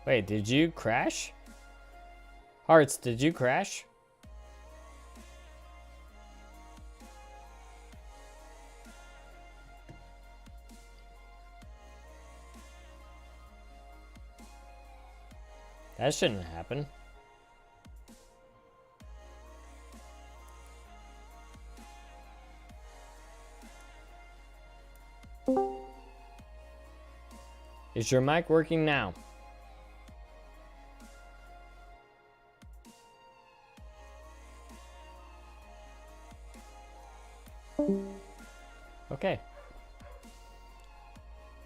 Wait, did you crash? Hearts, did you crash? That shouldn't happen. Is your mic working now? Okay.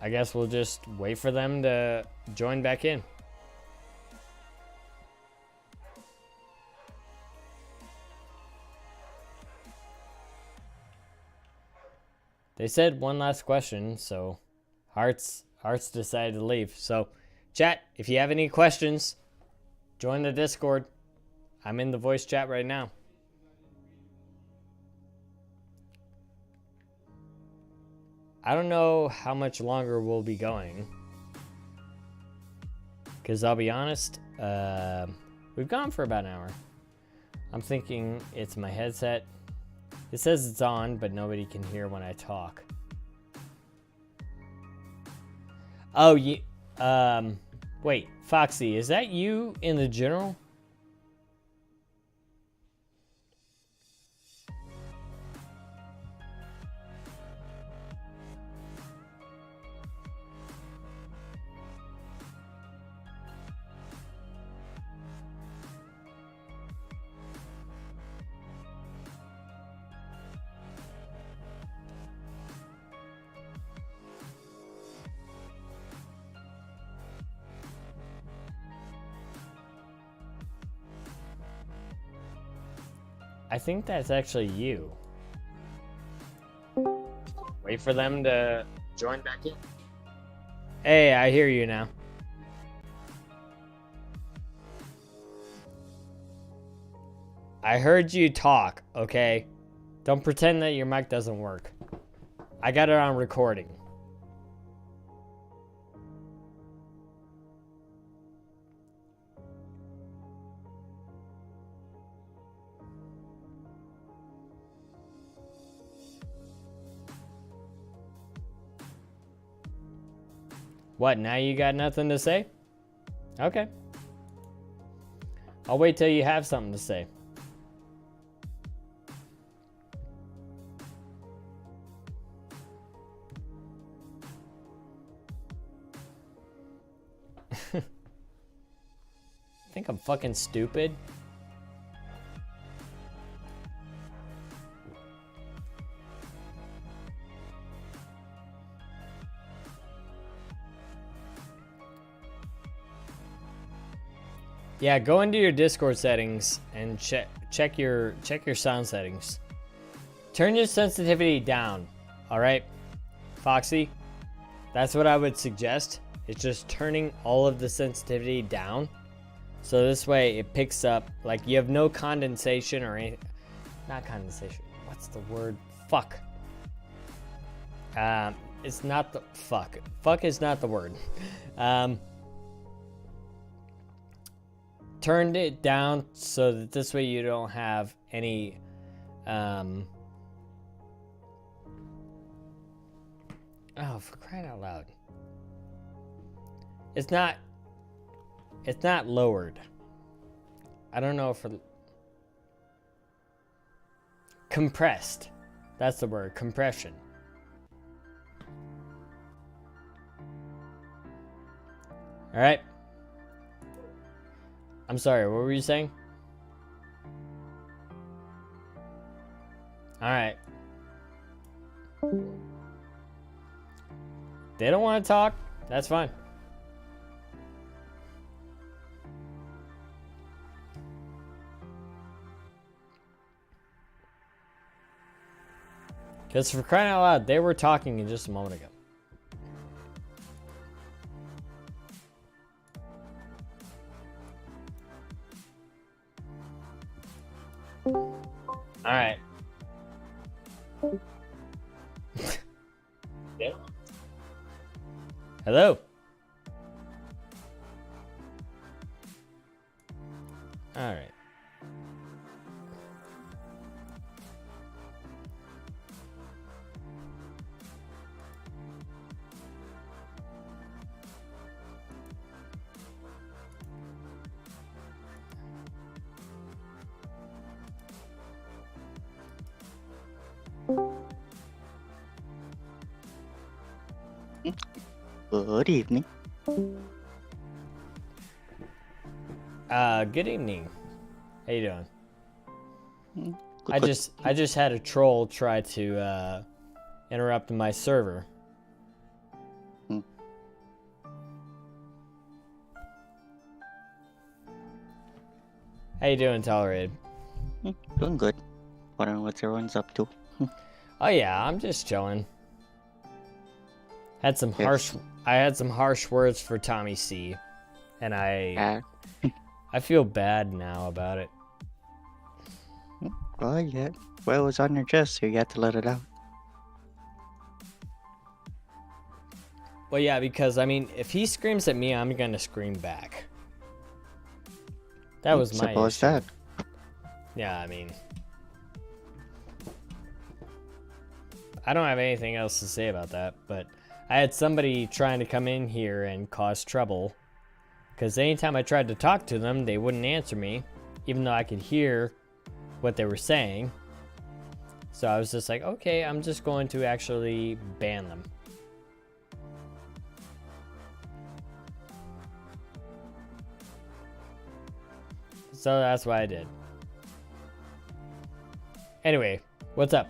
I guess we'll just wait for them to join back in. They said one last question, so Hearts decided to leave. So, chat, if you have any questions, join the Discord. I'm in the voice chat right now. I don't know how much longer we'll be going. Because I'll be honest, we've gone for about an hour. I'm thinking it's my headset. It says it's on, but nobody can hear when I talk. Oh, you. Wait, Foxy, is that you in the general? I think that's actually you. Wait for them to join back in. Hey, I hear you now. I heard you talk, okay? Don't pretend that your mic doesn't work. I got it on recording. What, now you got nothing to say? Okay. I'll wait till you have something to say. Think I'm fucking stupid? Yeah, go into your Discord settings and check your sound settings. Turn your sensitivity down, all right, Foxy? That's what I would suggest. It's just turning all of the sensitivity down. So this way it picks up, like you have no condensation or anything. Not condensation. What's the word? Fuck. It's not the fuck. Fuck is not the word. Turned it down so that this way you don't have any oh, for crying out loud. It's not lowered. I don't know if compressed. That's the word, compression. All right. I'm sorry, what were you saying? All right. They don't want to talk. That's fine. Because for crying out loud, they were talking just a moment ago. All right. Yeah. Hello. All right. Good evening. Good evening. How you doing? Good. I just had a troll try to interrupt my server. Hmm. How you doing, Tolerated? Doing good. Wondering what everyone's up to. Oh yeah, I'm just chilling. Had some Yes. I had some harsh words for Tommy C, and I feel bad now about it. Oh yeah. Well, it was on your chest, so you had to let it out. Well, yeah, because I mean, if he screams at me, I'm gonna scream back. That was my Suppose issue. that. Yeah, I mean, I don't have anything else to say about that, but I had somebody trying to come in here and cause trouble. Because anytime I tried to talk to them, they wouldn't answer me. Even though I could hear what they were saying. So I was just like, okay, I'm just going to actually ban them. So that's what I did. Anyway, what's up?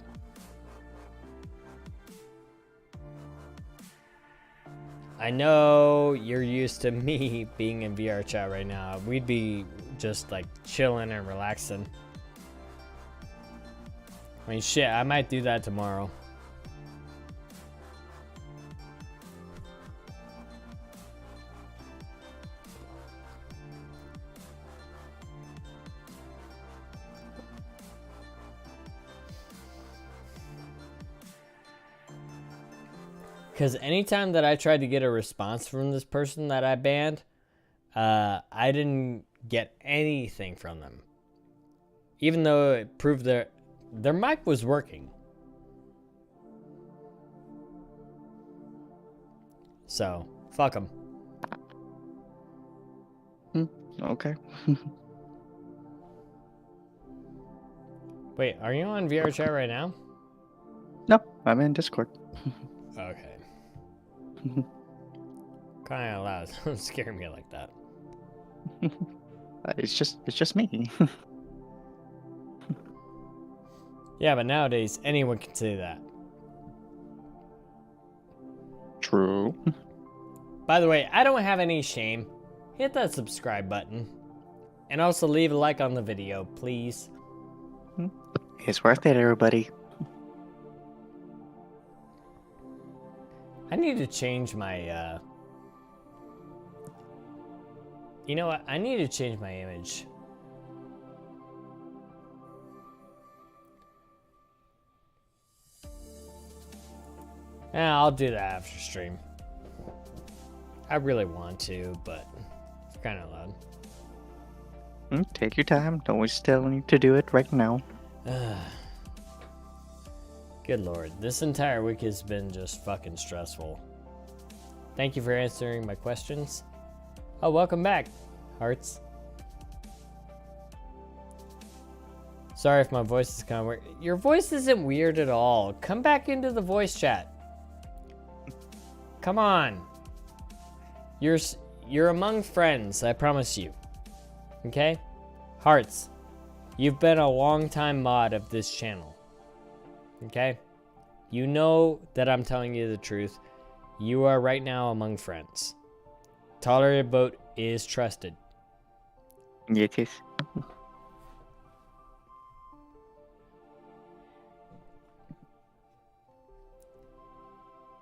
I know you're used to me being in VR chat right now. We'd be just like chilling and relaxing. I mean, shit, I might do that tomorrow. Because anytime that I tried to get a response from this person that I banned, I didn't get anything from them. Even though it proved their mic was working. So, fuck them. Okay. Wait, are you on VR chat right now? No, I'm in Discord. Okay. Kind of loud. Don't scare me like that. It's just me. Yeah, but nowadays anyone can say that. True. By the way, I don't have any shame. Hit that subscribe button. And also leave a like on the video, please. It's worth it, everybody. I need to change my, You know what? I need to change my image. Yeah, I'll do that after stream. I really want to, but it's kind of loud. Take your time. No one's telling you to do it right now. Good lord, this entire week has been just fucking stressful. Thank you for answering my questions. Oh, welcome back, Hearts. Sorry if my voice is kind of weird. Your voice isn't weird at all. Come back into the voice chat. Come on. You're among friends, I promise you. Okay? Hearts, you've been a long time mod of this channel. Okay? You know that I'm telling you the truth. You are right now among friends. Tolerated vote is trusted. It is.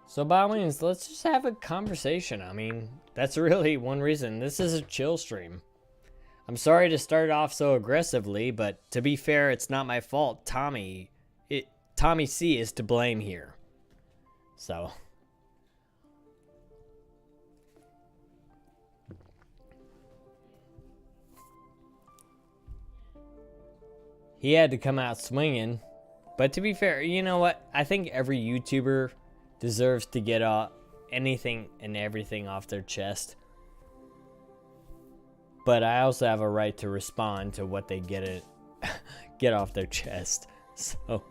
So by all means, let's just have a conversation. I mean, that's really one reason. This is a chill stream. I'm sorry to start off so aggressively, but to be fair, it's not my fault. Tommy C is to blame here. So. He had to come out swinging. But to be fair, you know what? I think every YouTuber deserves to get anything and everything off their chest. But I also have a right to respond to what they get off their chest. So.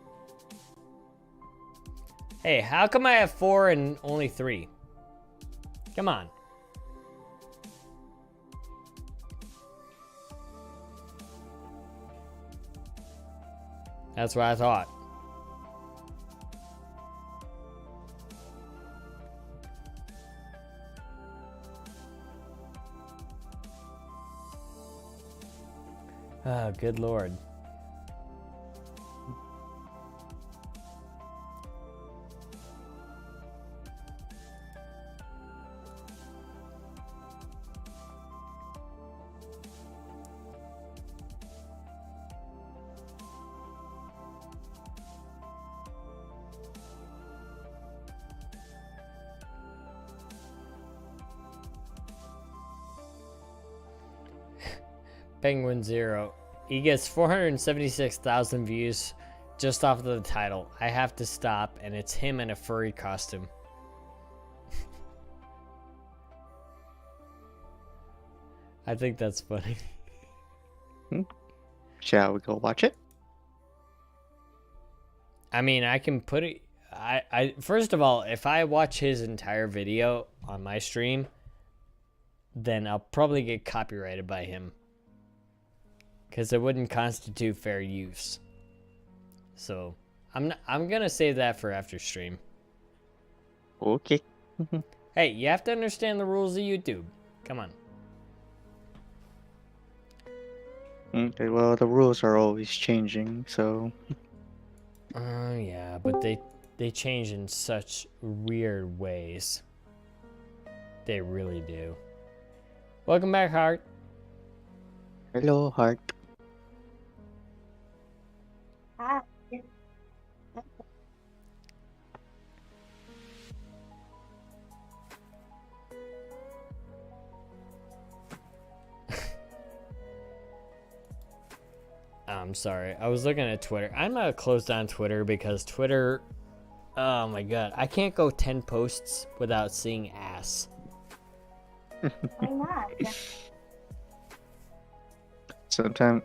Hey, how come I have 4 and only 3? Come on. That's what I thought. Oh, good lord. Penguin Zero. He gets 476,000 views just off of the title. I have to stop, and it's him in a furry costume. I think that's funny. Shall we go watch it? I mean, I can put it. I first of all, if I watch his entire video on my stream, then I'll probably get copyrighted by him, because it wouldn't constitute fair use. So I'm gonna save that for after stream. Okay. Hey, you have to understand the rules of YouTube. Come on. Okay, well, the rules are always changing, so... Yeah, but they change in such weird ways. They really do. Welcome back, Heart. Hello, Heart. Ah, I'm sorry. I was looking at Twitter. I'm gonna close down Twitter because Twitter... Oh my god. I can't go 10 posts without seeing ass. why not? Sometimes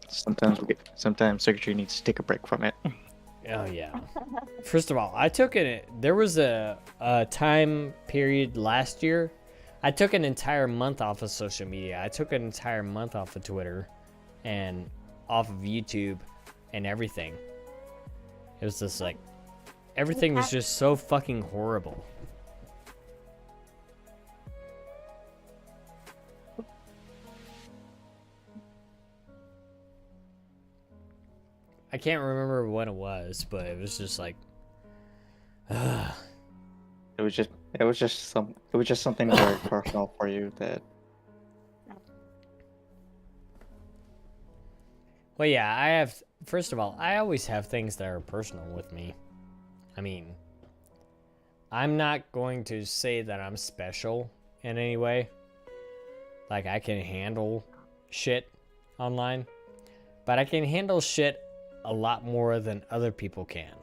Syrkatrii needs to take a break from it. Oh yeah. First of all, there was a time period last year. I took an entire month off of social media. I took an entire month off of Twitter and off of YouTube and everything. It was just like everything was just so fucking horrible. I can't remember what it was, but it was just like It was just something very personal for you that... Well, yeah, first of all, I always have things that are personal with me. I mean, I'm not going to say that I'm special in any way. Like, I can handle shit online, but I can handle shit a lot more than other people can.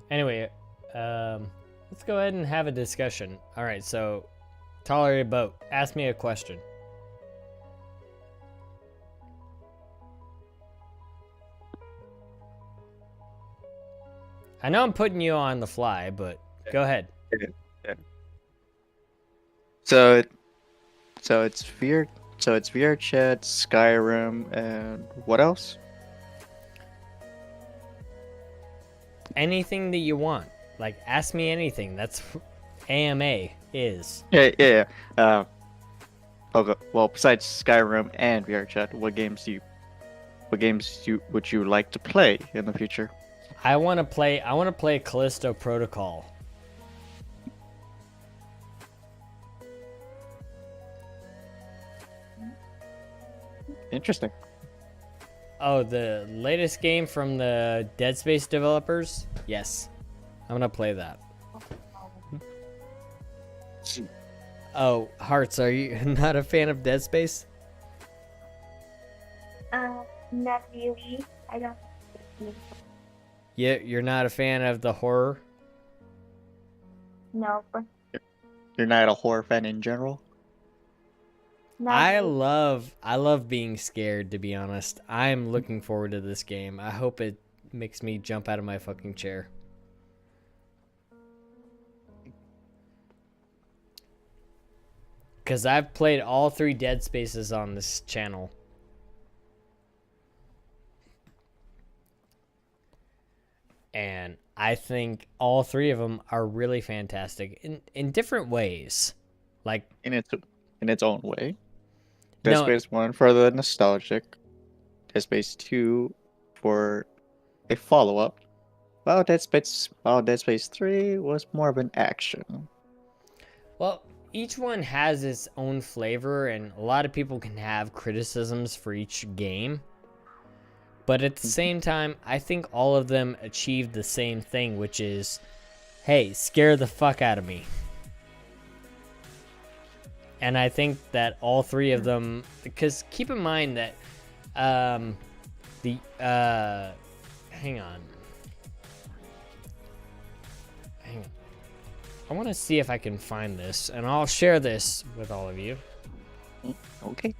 Anyway, let's go ahead and have a discussion. All right, so Tolerated Boat, ask me a question. I know I'm putting you on the fly, but go ahead. Yeah. So it's VR chat, Skyrim, and what else? Anything that you want. Like, ask me anything. That's AMA is. Yeah. Okay. Well, besides Skyrim and VR chat, what games would you like to play in the future? I want to play Callisto Protocol. Interesting. Oh, the latest game from the Dead Space developers? Yes. I'm going to play that. Oh, Hearts, are you not a fan of Dead Space? Not really. I don't. Yeah, you're not a fan of the horror? No. You're not a horror fan in general? Not I really. love being scared, to be honest. I'm looking forward to this game. I hope it makes me jump out of my fucking chair. Because I've played all 3 Dead Spaces on this channel. And I think all 3 of them are really fantastic in different ways. Like, In its own way. Dead No. Space 1 for the nostalgic. Dead Space 2 for a follow-up. While Dead Space 3 was more of an action. well, each one has its own flavor, and a lot of people can have criticisms for each game. But at the same time, I think all of them achieved the same thing, which is hey, scare the fuck out of me. And I think that all three of them, because keep in mind that hang on. I want to see if I can find this, and I'll share this with all of you. Okay.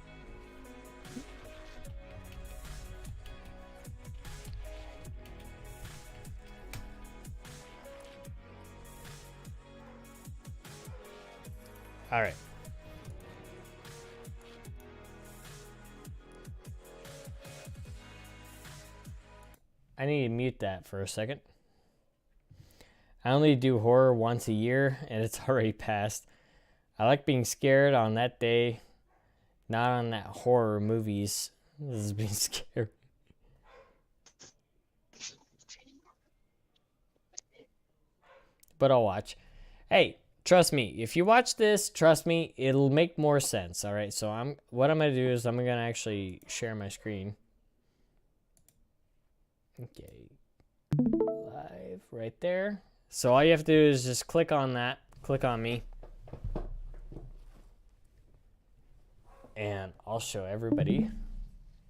All right. I need to mute that for a second. I only do horror once a year, and it's already passed. I like being scared on that day, not on that horror movies. This is being scary. But I'll watch. Hey, trust me. If you watch this, trust me, it'll make more sense. All right. So what I'm gonna do is I'm gonna actually share my screen. Okay. Live right there. So all you have to do is just click on that. Click on me. And I'll show everybody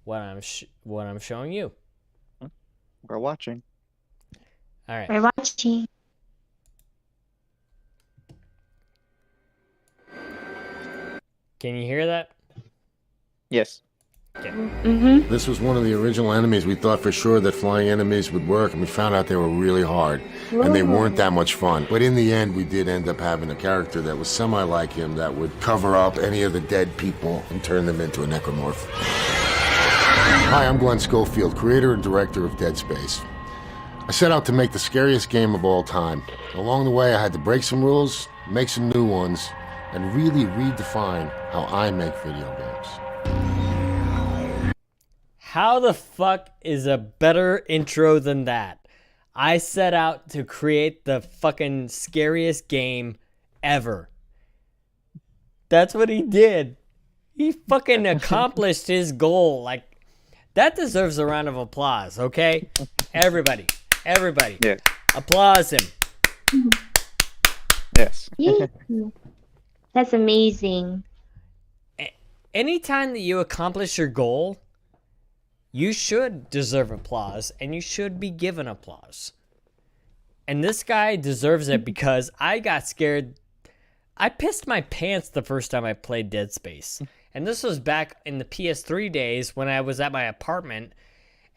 what I'm showing you. We're watching. All right. We're watching. Can you hear that? Yes. Okay. Mm-hmm. This was one of the original enemies. We thought for sure that flying enemies would work, and we found out they were really hard, and they weren't that much fun. But in the end, we did end up having a character that was semi-like him that would cover up any of the dead people and turn them into a necromorph. Hi, I'm Glenn Schofield, creator and director of Dead Space. I set out to make the scariest game of all time. Along the way, I had to break some rules, make some new ones, and really redefine how I make video games. How the fuck is a better intro than that? I set out to create the fucking scariest game ever. That's what he did. He fucking accomplished his goal. Like, that deserves a round of applause, okay? Everybody. Yeah. Applause him. Yes. That's amazing. Anytime that you accomplish your goal, you should deserve applause, and you should be given applause. And this guy deserves it because I got scared. I pissed my pants the first time I played Dead Space. And this was back in the PS3 days when I was at my apartment.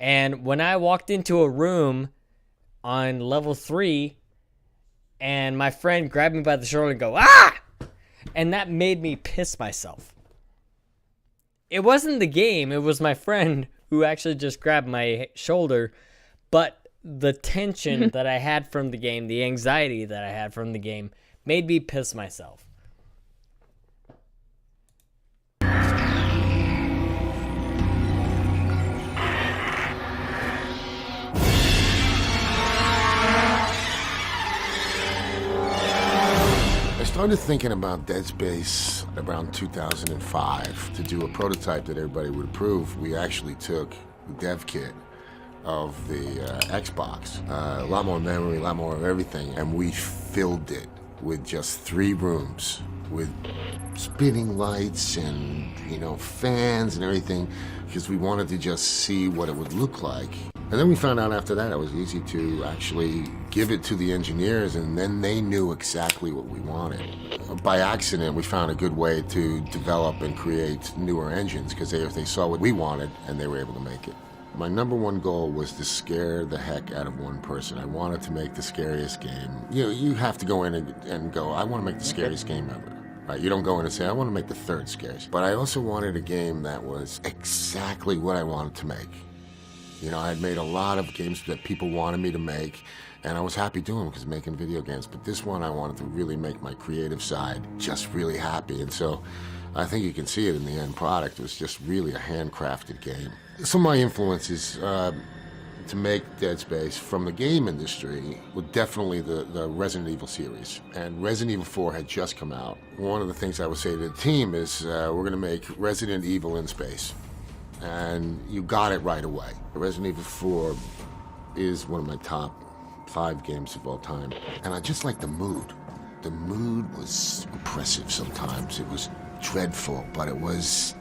And when I walked into a room on level 3, and my friend grabbed me by the shoulder and go, "Ah!" And that made me piss myself. It wasn't the game, it was my friend who actually just grabbed my shoulder, but the tension that I had from the game, the anxiety that I had from the game, made me piss myself. I started thinking about Dead Space around 2005 to do a prototype that everybody would approve. We actually took the dev kit of the Xbox, a lot more memory, a lot more of everything, and we filled it with just 3 rooms with spinning lights and, fans and everything, because we wanted to just see what it would look like. And then we found out after that it was easy to actually give it to the engineers, and then they knew exactly what we wanted. By accident, we found a good way to develop and create newer engines, because they saw what we wanted and they were able to make it. My number one goal was to scare the heck out of one person. I wanted to make the scariest game. You have to go in and go, I want to make the scariest game ever. Right? You don't go in and say, I want to make the 3rd scariest. But I also wanted a game that was exactly what I wanted to make. I had made a lot of games that people wanted me to make, and I was happy doing them because making video games. But this one, I wanted to really make my creative side just really happy. And so I think you can see it in the end product. It was just really a handcrafted game. Some of my influences to make Dead Space from the game industry were definitely the Resident Evil series. And Resident Evil 4 had just come out. One of the things I would say to the team is we're going to make Resident Evil in space. And you got it right away. Resident Evil 4 is one of my top 5 games of all time. And I just like the mood. The mood was oppressive sometimes. It was dreadful, but it was,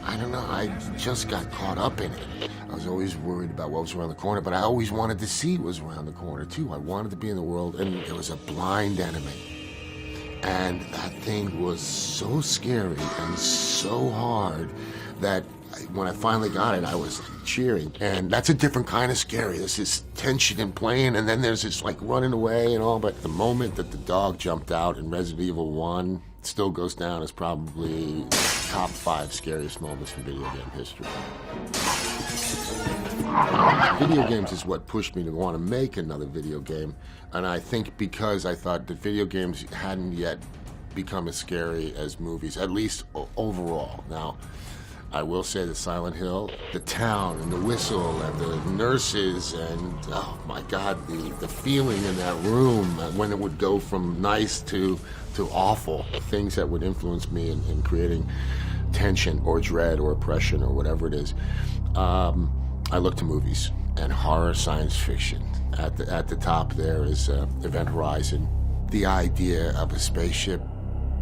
I don't know, I just got caught up in it. I was always worried about what was around the corner, but I always wanted to see what was around the corner too. I wanted to be in the world, and it was a blind enemy. And that thing was so scary and so hard that when I finally got it, I was cheering. And that's a different kind of scary. There's this tension and playing, and then there's this like running away and all. But the moment that the dog jumped out in Resident Evil 1 still goes down as probably top 5 scariest moments in video game history. Video games is what pushed me to want to make another video game. And I think because I thought that video games hadn't yet become as scary as movies, at least overall. Now, I will say that Silent Hill, the town and the whistle and the nurses and, oh my God, the feeling in that room when it would go from nice to awful, things that would influence me in creating tension or dread or oppression or whatever it is. I look to movies and horror science fiction. At the top there is Event Horizon. The idea of a spaceship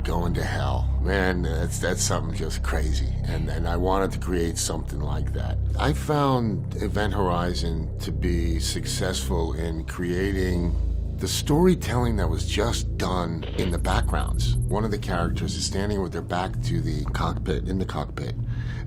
going to hell. Man, that's something just crazy. And I wanted to create something like that. I found Event Horizon to be successful in creating the storytelling that was just done in the backgrounds. One of the characters is standing with their back to the cockpit, in the cockpit,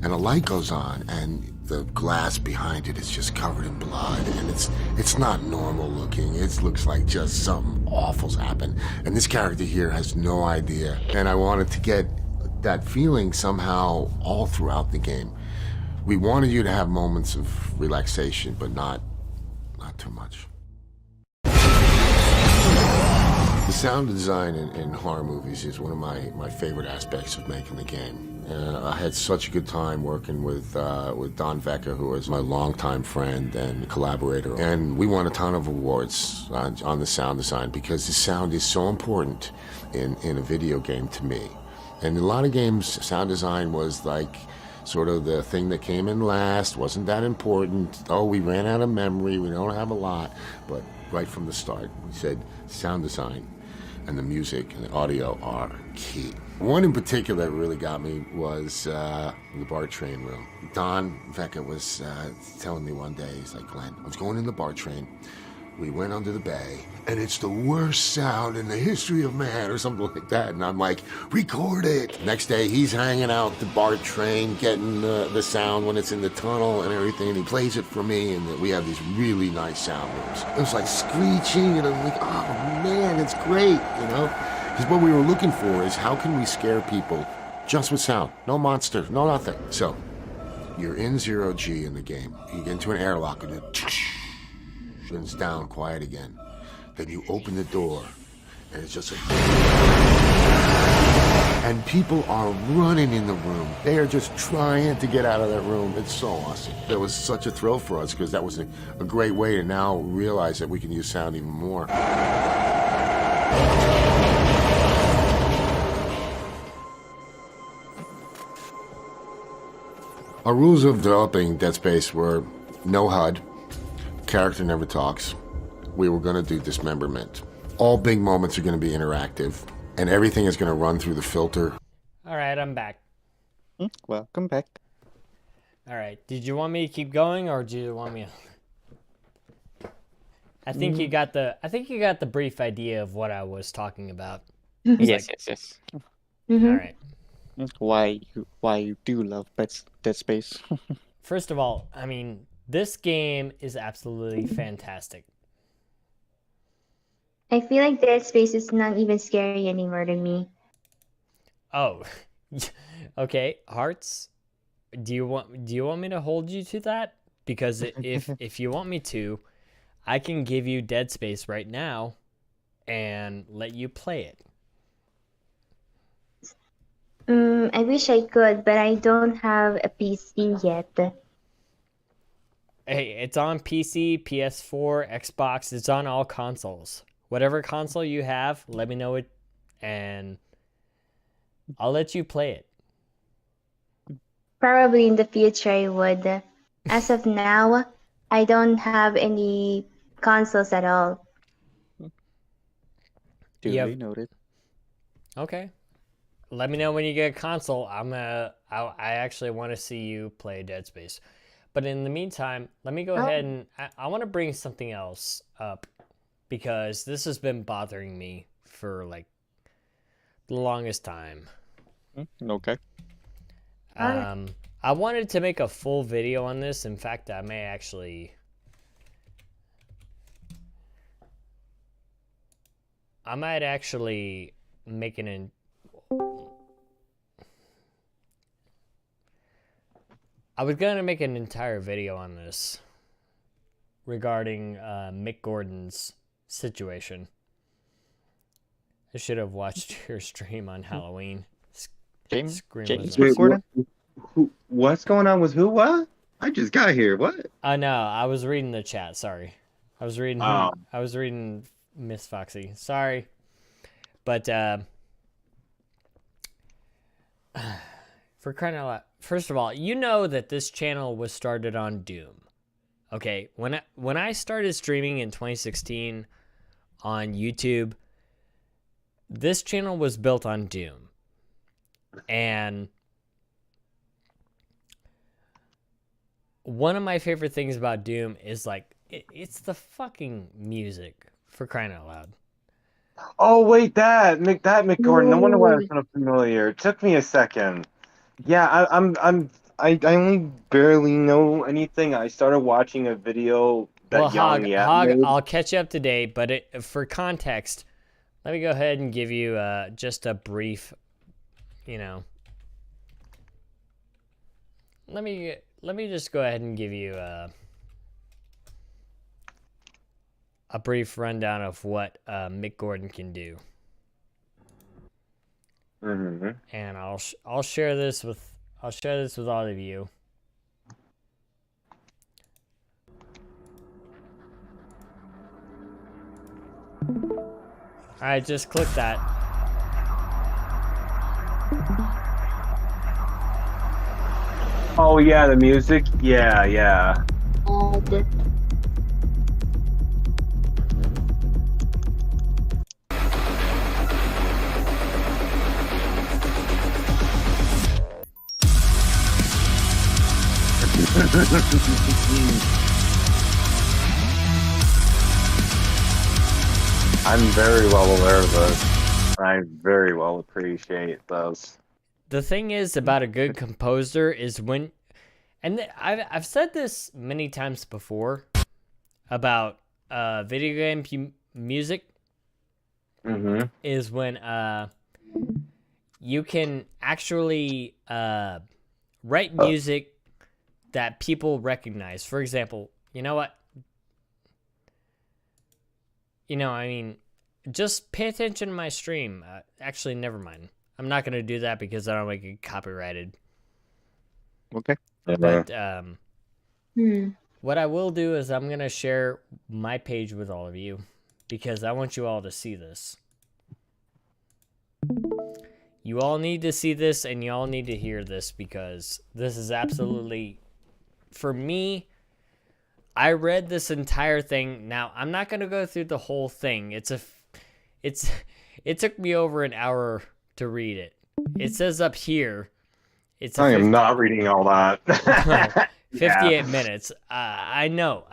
and a light goes on, and the glass behind it is just covered in blood, and it's not normal looking. It looks like just something awful's happened. And this character here has no idea. And I wanted to get that feeling somehow all throughout the game. We wanted you to have moments of relaxation, but not too much. The sound design in horror movies is one of my favorite aspects of making the game. I had such a good time working with Don Vecca, who is my longtime friend and collaborator. And we won a ton of awards on the sound design because the sound is so important in a video game to me. And in a lot of games, sound design was like sort of the thing that came in last, wasn't that important. Oh, we ran out of memory, we don't have a lot. But right from the start, we said sound design and the music and the audio are key. One in particular that really got me was the bar train room. Don Vecca was telling me one day, he's like, Glenn, I was going in the bar train. We went under the bay, and it's the worst sound in the history of man, or something like that. And I'm like, record it. Next day, he's hanging out the bar train, getting the sound when it's in the tunnel and everything. And he plays it for me, and we have these really nice sound rooms. It was like screeching, and I'm like, oh man, it's great, you know? Because what we were looking for is how can we scare people just with sound? No monster, no nothing. So, you're in 0G in the game. You get into an airlock, and it's down, quiet again. Then you open the door, and it's just like... And people are running in the room. They are just trying to get out of that room. It's so awesome. It was such a thrill for us, because that was a great way to now realize that we can use sound even more. Our rules of developing Dead Space were no HUD, character never talks. We were going to do dismemberment. All big moments are going to be interactive, and everything is going to run through the filter. All right, I'm back. Welcome back. All right, did you want me to keep going, or do you want me? I think you got the brief idea of what I was talking about. Yes. Mm-hmm. All right. Why you do love Dead Space? First of all, I mean, this game is absolutely fantastic. I feel like Dead Space is not even scary anymore to me. Oh, okay. Hearts, do you want me to hold you to that? Because if you want me to, I can give you Dead Space right now, and let you play it. I wish I could, but I don't have a PC yet. Hey, it's on PC, PS4, Xbox. It's on all consoles. Whatever console you have, let me know it, and I'll let you play it. Probably in the future I would. As of now, I don't have any consoles at all. Duly noted. Okay. Let me know when you get a console. I actually want to see you play Dead Space. But in the meantime, let me go ahead and I want to bring something else up because this has been bothering me for like the longest time. Okay. I wanted to make a full video on this. In fact, I may actually make I was gonna make an entire video on this regarding Mick Gordon's situation. I should have watched your stream on Halloween. James Wait, Gordon? what's going on with who? What? I just got here. What? No, I was reading the chat. Sorry, I was reading. Oh. I was reading Miss Foxy. Sorry, but for crying out loud, first of all, you know that this channel was started on Doom. Okay, when I started streaming in 2016 on YouTube, this channel was built on Doom. And one of my favorite things about Doom is like it's the fucking music, for crying out loud. Oh wait, that Mick Gordon. No wonder why I'm so familiar. It took me a second. Yeah, I only barely know anything. I started watching a video that Well, Hog, made. I'll catch you up to date, but for context, let me go ahead and give you just a brief, let me just go ahead and give you a brief rundown of what Mick Gordon can do. Mm-hmm. And I'll share this with all of you. All right, just click that. Oh yeah, the music. Yeah. I'm very well aware of those. I very well appreciate those. The thing is about a good composer is when, and I've said this many times before about video game music, Mm-hmm. is when you can actually write music that people recognize. For example, you know what? Just pay attention to my stream. Actually, never mind. I'm not going to do that because I don't want to get copyrighted. Okay. But what I will do is I'm going to share my page with all of you because I want you all to see this. You all need to see this and you all need to hear this because this is absolutely, for me, I read this entire thing. Now, I'm not going to go through the whole thing. It took me over an hour to read it. It says up here, I am not reading all that. 58 minutes. I know.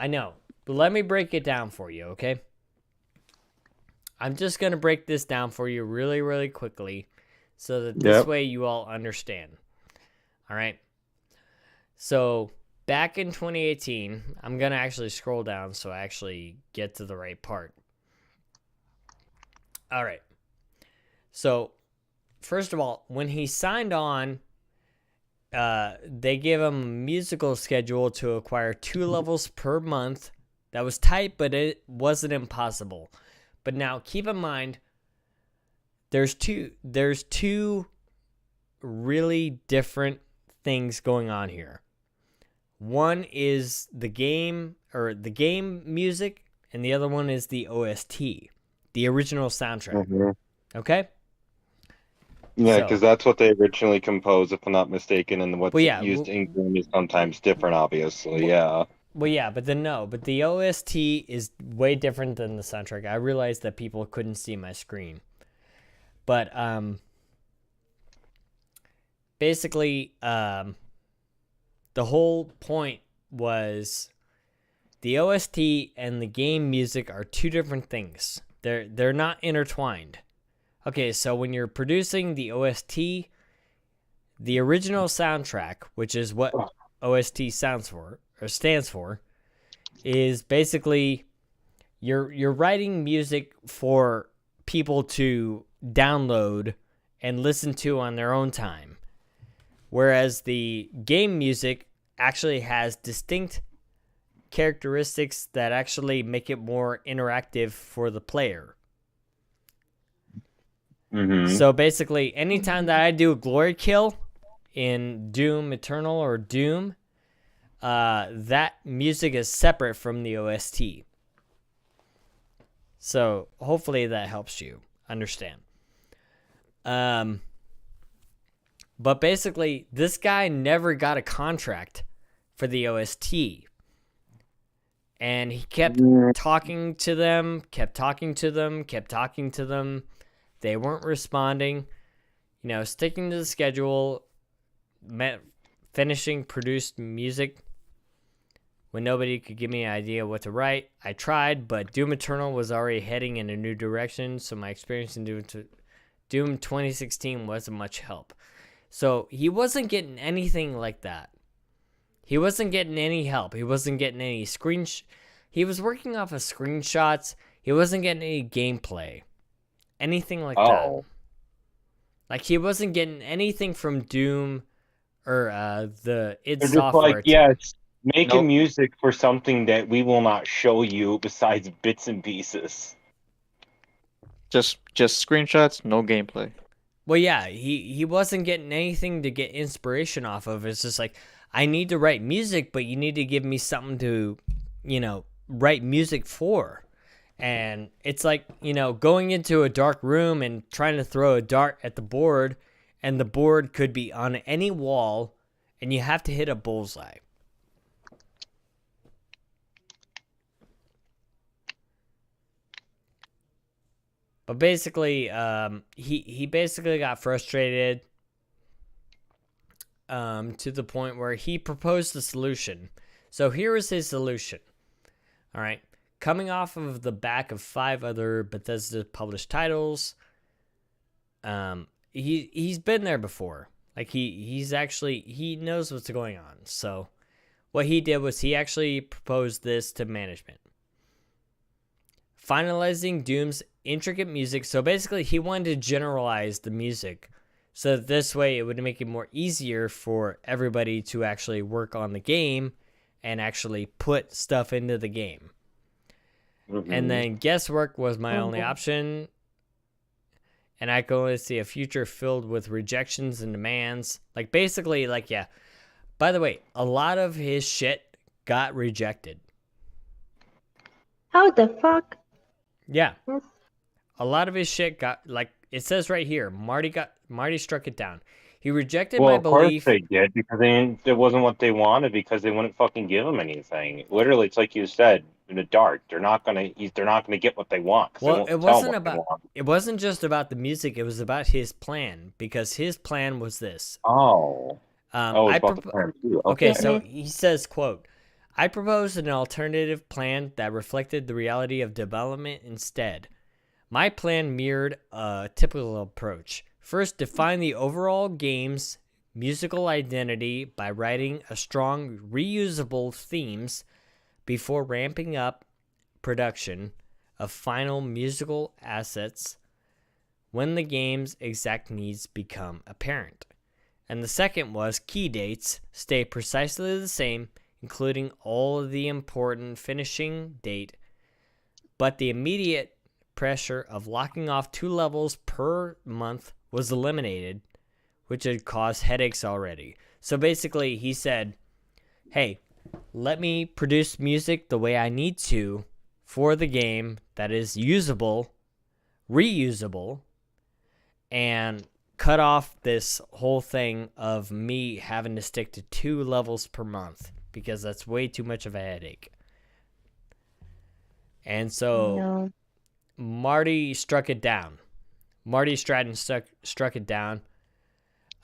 But let me break it down for you, okay? I'm just going to break this down for you really, really quickly so that this way you all understand. All right? So, back in 2018, I'm going to actually scroll down so I actually get to the right part. All right. So, first of all, when he signed on, they gave him a musical schedule to acquire 2 levels per month. That was tight, but it wasn't impossible. But now, keep in mind, there's two really different things going on here. One is the game music, and the other one is the OST, the original soundtrack. Mm-hmm. Okay? Yeah, because that's what they originally composed, if I'm not mistaken, and what's Well, yeah, used in game is sometimes different, obviously. Yeah. Well, yeah, but then no, but the OST is way different than the soundtrack. I realized that people couldn't see my screen. But basically the whole point was the OST and the game music are two different things. They're not intertwined. Okay, so when you're producing the OST, the original soundtrack, which is what OST stands for, is basically you're writing music for people to download and listen to on their own time. Whereas the game music actually has distinct characteristics that actually make it more interactive for the player. Mm-hmm. So basically, anytime that I do a glory kill in Doom Eternal or Doom, that music is separate from the OST. So hopefully that helps you understand. But basically, this guy never got a contract for the OST. And he kept talking to them. They weren't responding. Sticking to the schedule, finishing produced music when nobody could give me an idea what to write. I tried, but Doom Eternal was already heading in a new direction, so my experience in Doom 2016 wasn't much help. So he wasn't getting anything like that. He wasn't getting any help. He wasn't getting any He was working off of screenshots. He wasn't getting any gameplay. Anything like that. Like, he wasn't getting anything from Doom or the id They're Software. just like, yes, making music for something that we will not show you besides bits and pieces. Just screenshots, no gameplay. Well, yeah, he wasn't getting anything to get inspiration off of. It's just like, I need to write music, but you need to give me something to, write music for. And it's like, going into a dark room and trying to throw a dart at the board, and the board could be on any wall, and you have to hit a bullseye. But basically, he basically got frustrated to the point where he proposed a solution. So here is his solution. All right. Coming off of the back of 5 other Bethesda published titles, he's been there before. Like, he knows what's going on. So what he did was he actually proposed this to management. Finalizing Doom's intricate music. So basically, he wanted to generalize the music, so that this way it would make it more easier for everybody to actually work on the game and actually put stuff into the game. Mm-hmm. And then guesswork was my only option. And I could only see a future filled with rejections and demands. Like, basically, like, yeah. By the way, a lot of his shit got rejected. How the fuck? Yeah. A lot of his shit got, like, it says right here, Marty struck it down. He rejected my belief. Well, of course they did, because it wasn't what they wanted, because they wouldn't fucking give him anything. Literally, it's like you said, in the dark. They're not gonna get what they want. Well, it wasn't just about the music. It was about his plan, because his plan was this. Okay, so he says, quote, I proposed an alternative plan that reflected the reality of development instead. My plan mirrored a typical approach. First, define the overall game's musical identity by writing a strong, reusable themes before ramping up production of final musical assets when the game's exact needs become apparent. And the second was key dates stay precisely the same, including all of the important finishing date, but the immediate pressure of locking off 2 levels per month was eliminated, which had caused headaches already. So basically, he said, hey, let me produce music the way I need to for the game that is usable, reusable, and cut off this whole thing of me having to stick to 2 levels per month. because that's way too much of a headache. And so No. Marty struck it down. Marty Stratton struck it down.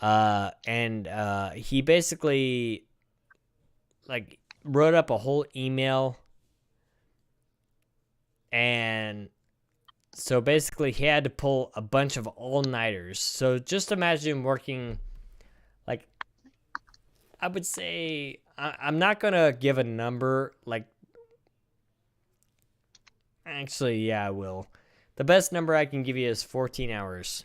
And he basically like wrote up a whole email. And so basically he had to pull a bunch of all-nighters. So just imagine working, like, I would say, I'm not going to give a number, like, actually, yeah, I will. The best number I can give you is 14 hours.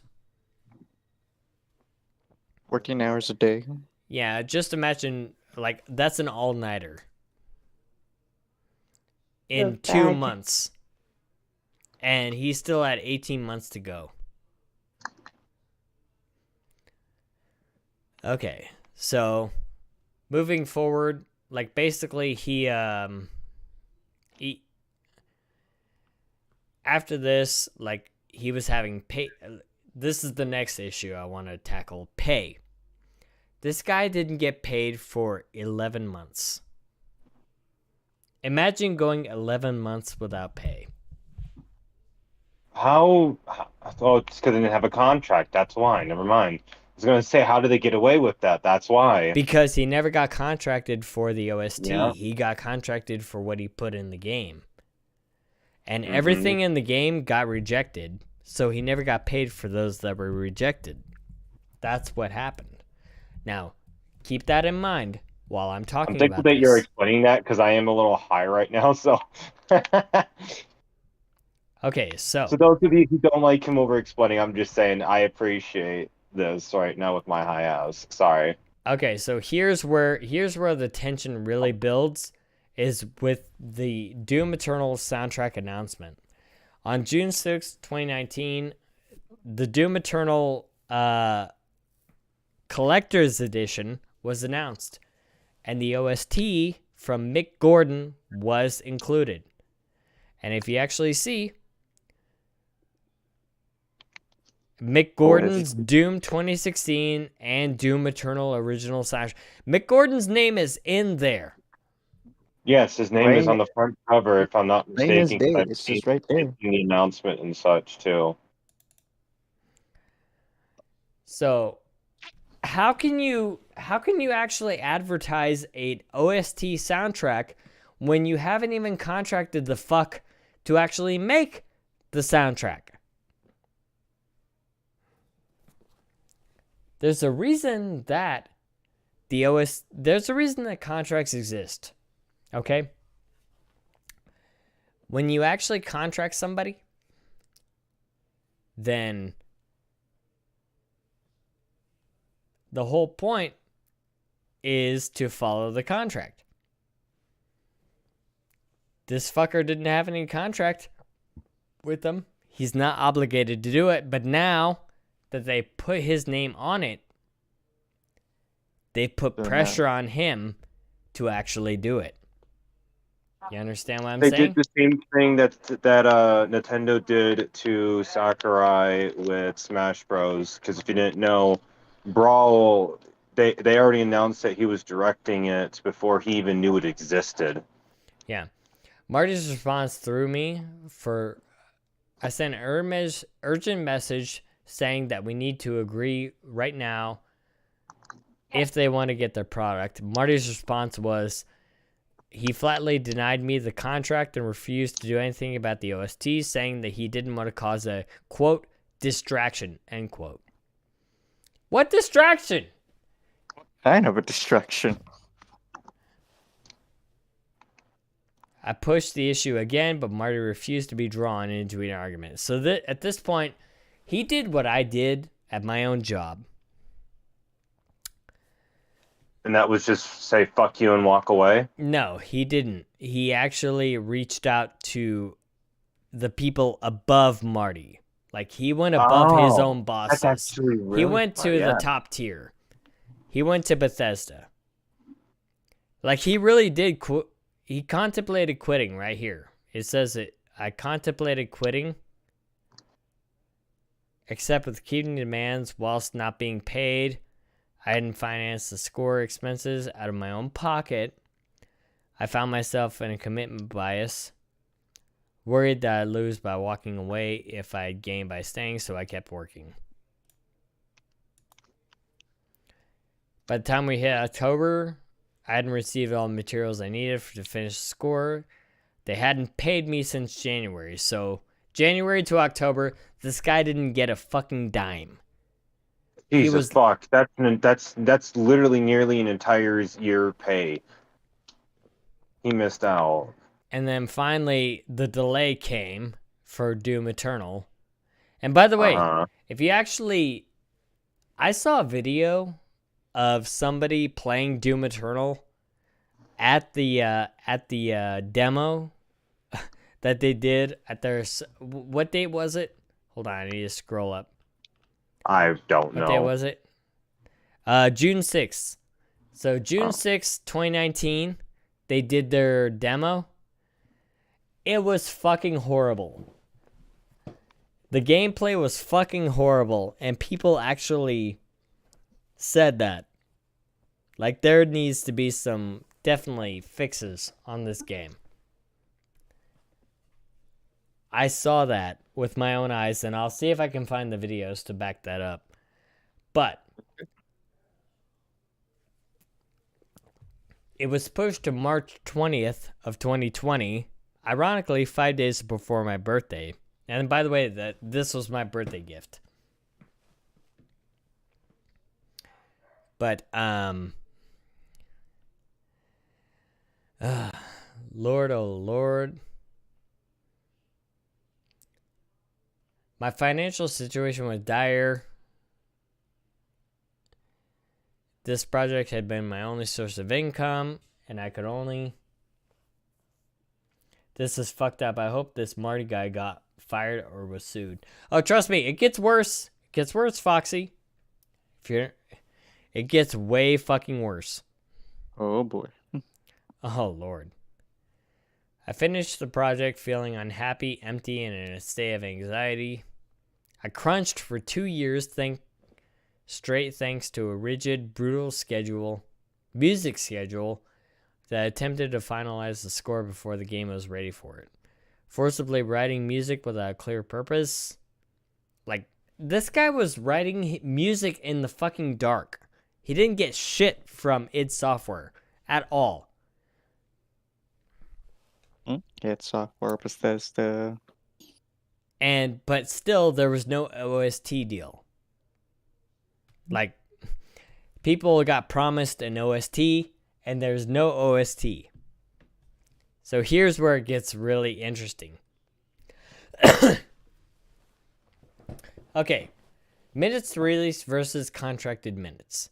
14 hours a day. Yeah, just imagine, like, that's an all-nighter in So 2 bad. months. And he's still at 18 months to go. Okay, so moving forward, like basically he after this, like he was having pay. This is the next issue I want to tackle: pay. This guy didn't get paid for 11 months. Imagine going 11 months without pay. How? Oh, it's because they didn't have a contract. That's why. Never mind. I was gonna say, how did they get away with that? That's why. Because he never got contracted for the OST. Yeah. He got contracted for what he put in the game. And everything in the game got rejected, so he never got paid for those that were rejected. That's what happened. Now, keep that in mind while I'm talking I'm about thankful that you're this. explaining that because I am a little high right now. So, Okay, so so those of you who don't like him over explaining, I'm just saying I appreciate this right now with my high house. Sorry. okay, so here's where the tension really builds, is with the Doom Eternal soundtrack announcement. On June 6, 2019, the Doom Eternal Collector's Edition was announced, and the OST from Mick Gordon was included. And if you actually see, Mick Gordon's Doom 2016 and Doom Eternal original soundtrack. Mick Gordon's name is in there. Yes, his name is Rain- on the front cover, if I'm not Rain is mistaken. 'Cause day. I've It's seen just right there. the announcement and such too. So, how can you actually advertise a OST soundtrack when you haven't even contracted the fuck to actually make the soundtrack? There's a reason that there's a reason that contracts exist. Okay? When you actually contract somebody, then the whole point is to follow the contract. This fucker didn't have any contract with them. He's not obligated to do it, but now that they put his name on it, they put pressure on him to actually do it. You understand what I'm They saying? did the same thing that Nintendo did to Sakurai with Smash Bros. Because if you didn't know, Brawl, they already announced that he was directing it before he even knew it existed. Yeah. Marty's response threw me. I sent an urgent message saying that we need to agree right now if they want to get their product. Marty's response was, he flatly denied me the contract and refused to do anything about the OST, saying that he didn't want to cause a, quote, distraction, end quote. What distraction? Kind of a distraction. I pushed the issue again, but Marty refused to be drawn into an argument. So at this point, he did what I did at my own job. And that was just say fuck you and walk away? No, he didn't. He actually reached out to the people above Marty. Like, he went above his own bosses. That's actually really He went to smart, the top tier. He went to Bethesda. Like, he really did he contemplated quitting right here. It says it. I contemplated quitting, except with keeping demands whilst not being paid. I hadn't financed the score expenses out of my own pocket. I found myself in a commitment bias, worried that I'd lose by walking away if I'd gain by staying, so I kept working. By the time we hit October, I hadn't received all the materials I needed to finish the score. They hadn't paid me since January, so January to October, this guy didn't get a fucking dime. Jesus fuck. That's literally nearly an entire year pay. He missed out. And then finally, the delay came for Doom Eternal. And by the way, if you actually... I saw a video of somebody playing Doom Eternal at the demo that they did at their... What date was it? Hold on, I need to scroll up. I don't know. What day was it? June 6th. So June 6th, 2019, they did their demo. It was fucking horrible. The gameplay was fucking horrible, and people actually said that. Like, there needs to be some definitely fixes on this game. I saw that with my own eyes, and I'll see if I can find the videos to back that up. But it was pushed to March 20th of 2020, ironically 5 days before my birthday. And by the way, this was my birthday gift. But Lord, oh Lord. My financial situation was dire. This project had been my only source of income, and I could only... This is fucked up. I hope this Marty guy got fired or was sued. Oh, trust me, it gets worse. It gets worse, Foxy. It gets way fucking worse. Oh boy. Oh, Lord. I finished the project feeling unhappy, empty, and in a state of anxiety. I crunched for 2 years straight thanks to a rigid, brutal music schedule that attempted to finalize the score before the game was ready for it. Forcibly writing music without a clear purpose. Like, this guy was writing music in the fucking dark. He didn't get shit from id Software at all. Yeah, it's software, Bethesda. But still, there was no OST deal. Like, people got promised an OST, and there's no OST. So here's where it gets really interesting. Okay, minutes to release versus contracted minutes.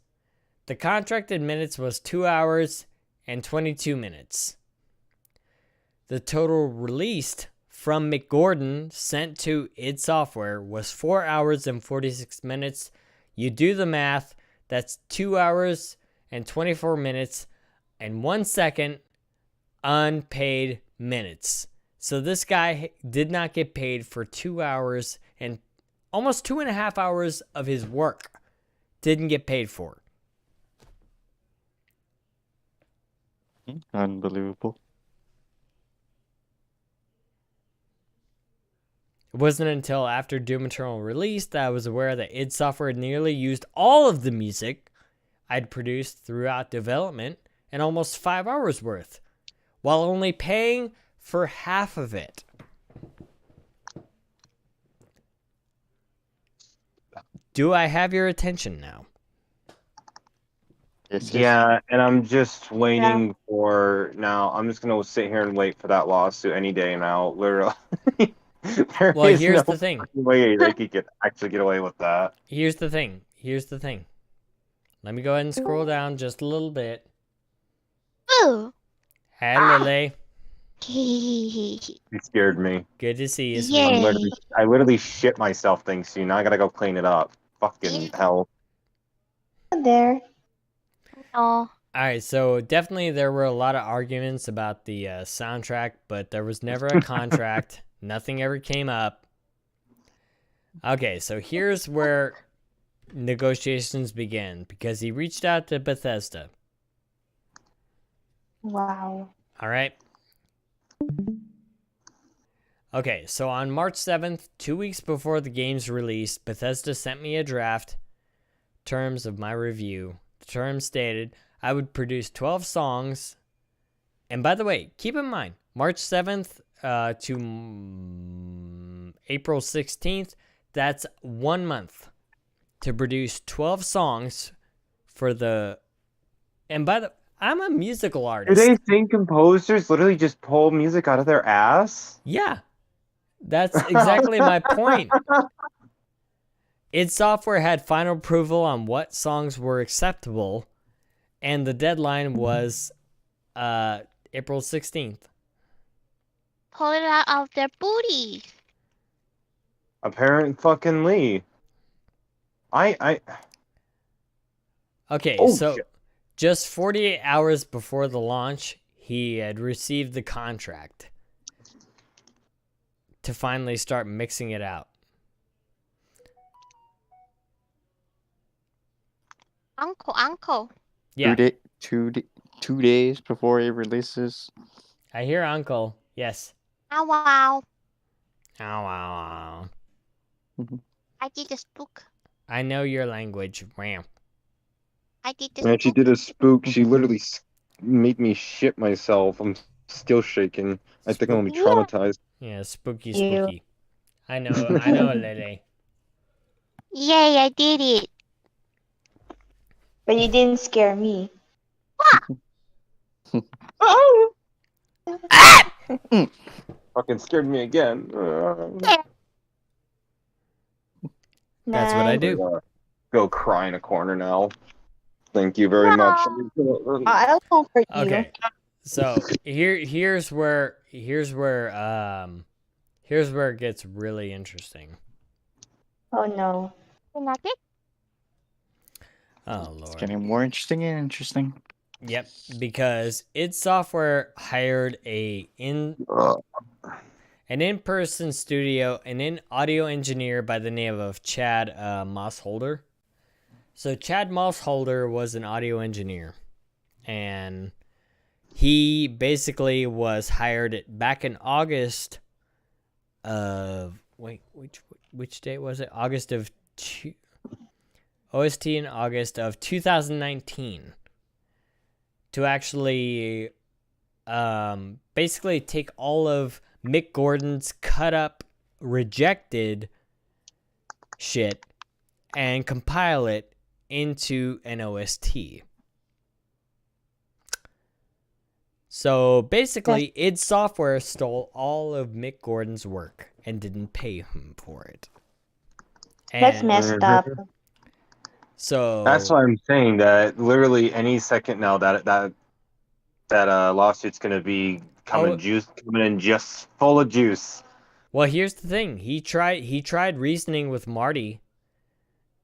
The contracted minutes was 2 hours and 22 minutes. The total released from McGordon sent to id Software was 4 hours and 46 minutes. You do the math, that's 2 hours and 24 minutes and 1 second unpaid minutes. So this guy did not get paid for 2 hours and almost 2.5 hours of his work. Didn't get paid for. Unbelievable. It wasn't until after Doom Eternal released that I was aware that id Software nearly used all of the music I'd produced throughout development and almost 5 hours worth, while only paying for half of it. Do I have your attention now? Yes, Yeah, and I'm just waiting for... Now, I'm just going to sit here and wait for that lawsuit any day now, literally. Well, here's the thing. Way they could actually get away with that. Here's the thing. Let me go ahead and scroll down just a little bit. Ooh. Hey, Lily. You scared me. Good to see you. Yay. I literally shit myself thanks to you. Now I gotta go clean it up. Fucking hell. There. Oh. Alright, so definitely there were a lot of arguments about the soundtrack, but there was never a contract. Nothing ever came up. Okay, so here's where negotiations began, because he reached out to Bethesda. Wow. All right. Okay, so on March 7th, 2 weeks before the game's release, Bethesda sent me a draft terms of my review. The terms stated I would produce 12 songs. And by the way, keep in mind, March 7th to April 16th, that's 1 month to produce 12 songs for the... And by the... I'm a musical Do artist. they think composers literally just pull music out of their ass? Yeah, that's exactly my point. Id Software had final approval on what songs were acceptable, and the deadline was April 16th. Pull it out of their booty. Apparent fucking Lee. Okay, Oh, so shit. just 48 hours before the launch, he had received the contract to finally start mixing it out. Uncle. Yeah, 2 days before it releases. I hear Uncle. Yes. Ow, wow. Ow, ow, ow. I did a spook. I know your language. Wow. I did the Man, she spook. did a spook. She literally made me shit myself. I'm still shaking. I think I'm gonna be traumatized. Yeah, spooky, Ew. spooky. I know, Lele. Yay, I did it. But you didn't scare me. Fucking scared me again. That's what I Nice. do. Go cry in a corner now. Thank you very much. I'll comfort you. Okay, so here's where it gets really interesting. Oh no. Not it? Oh It's lord. getting more interesting and interesting. Yep, because id Software hired an in-person studio, an audio engineer by the name of Chad Mossholder. So Chad Mossholder was an audio engineer, and he basically was hired back in August of which date was it? OST in August of 2019 to actually basically take all of Mick Gordon's cut up, rejected shit and compile it into an OST. So basically, id Software stole all of Mick Gordon's work and didn't pay him for it. That's And messed up. so That's why I'm saying that literally any second now that lawsuit's gonna be coming in just full of juice. well, here's the thing. He tried reasoning with Marty,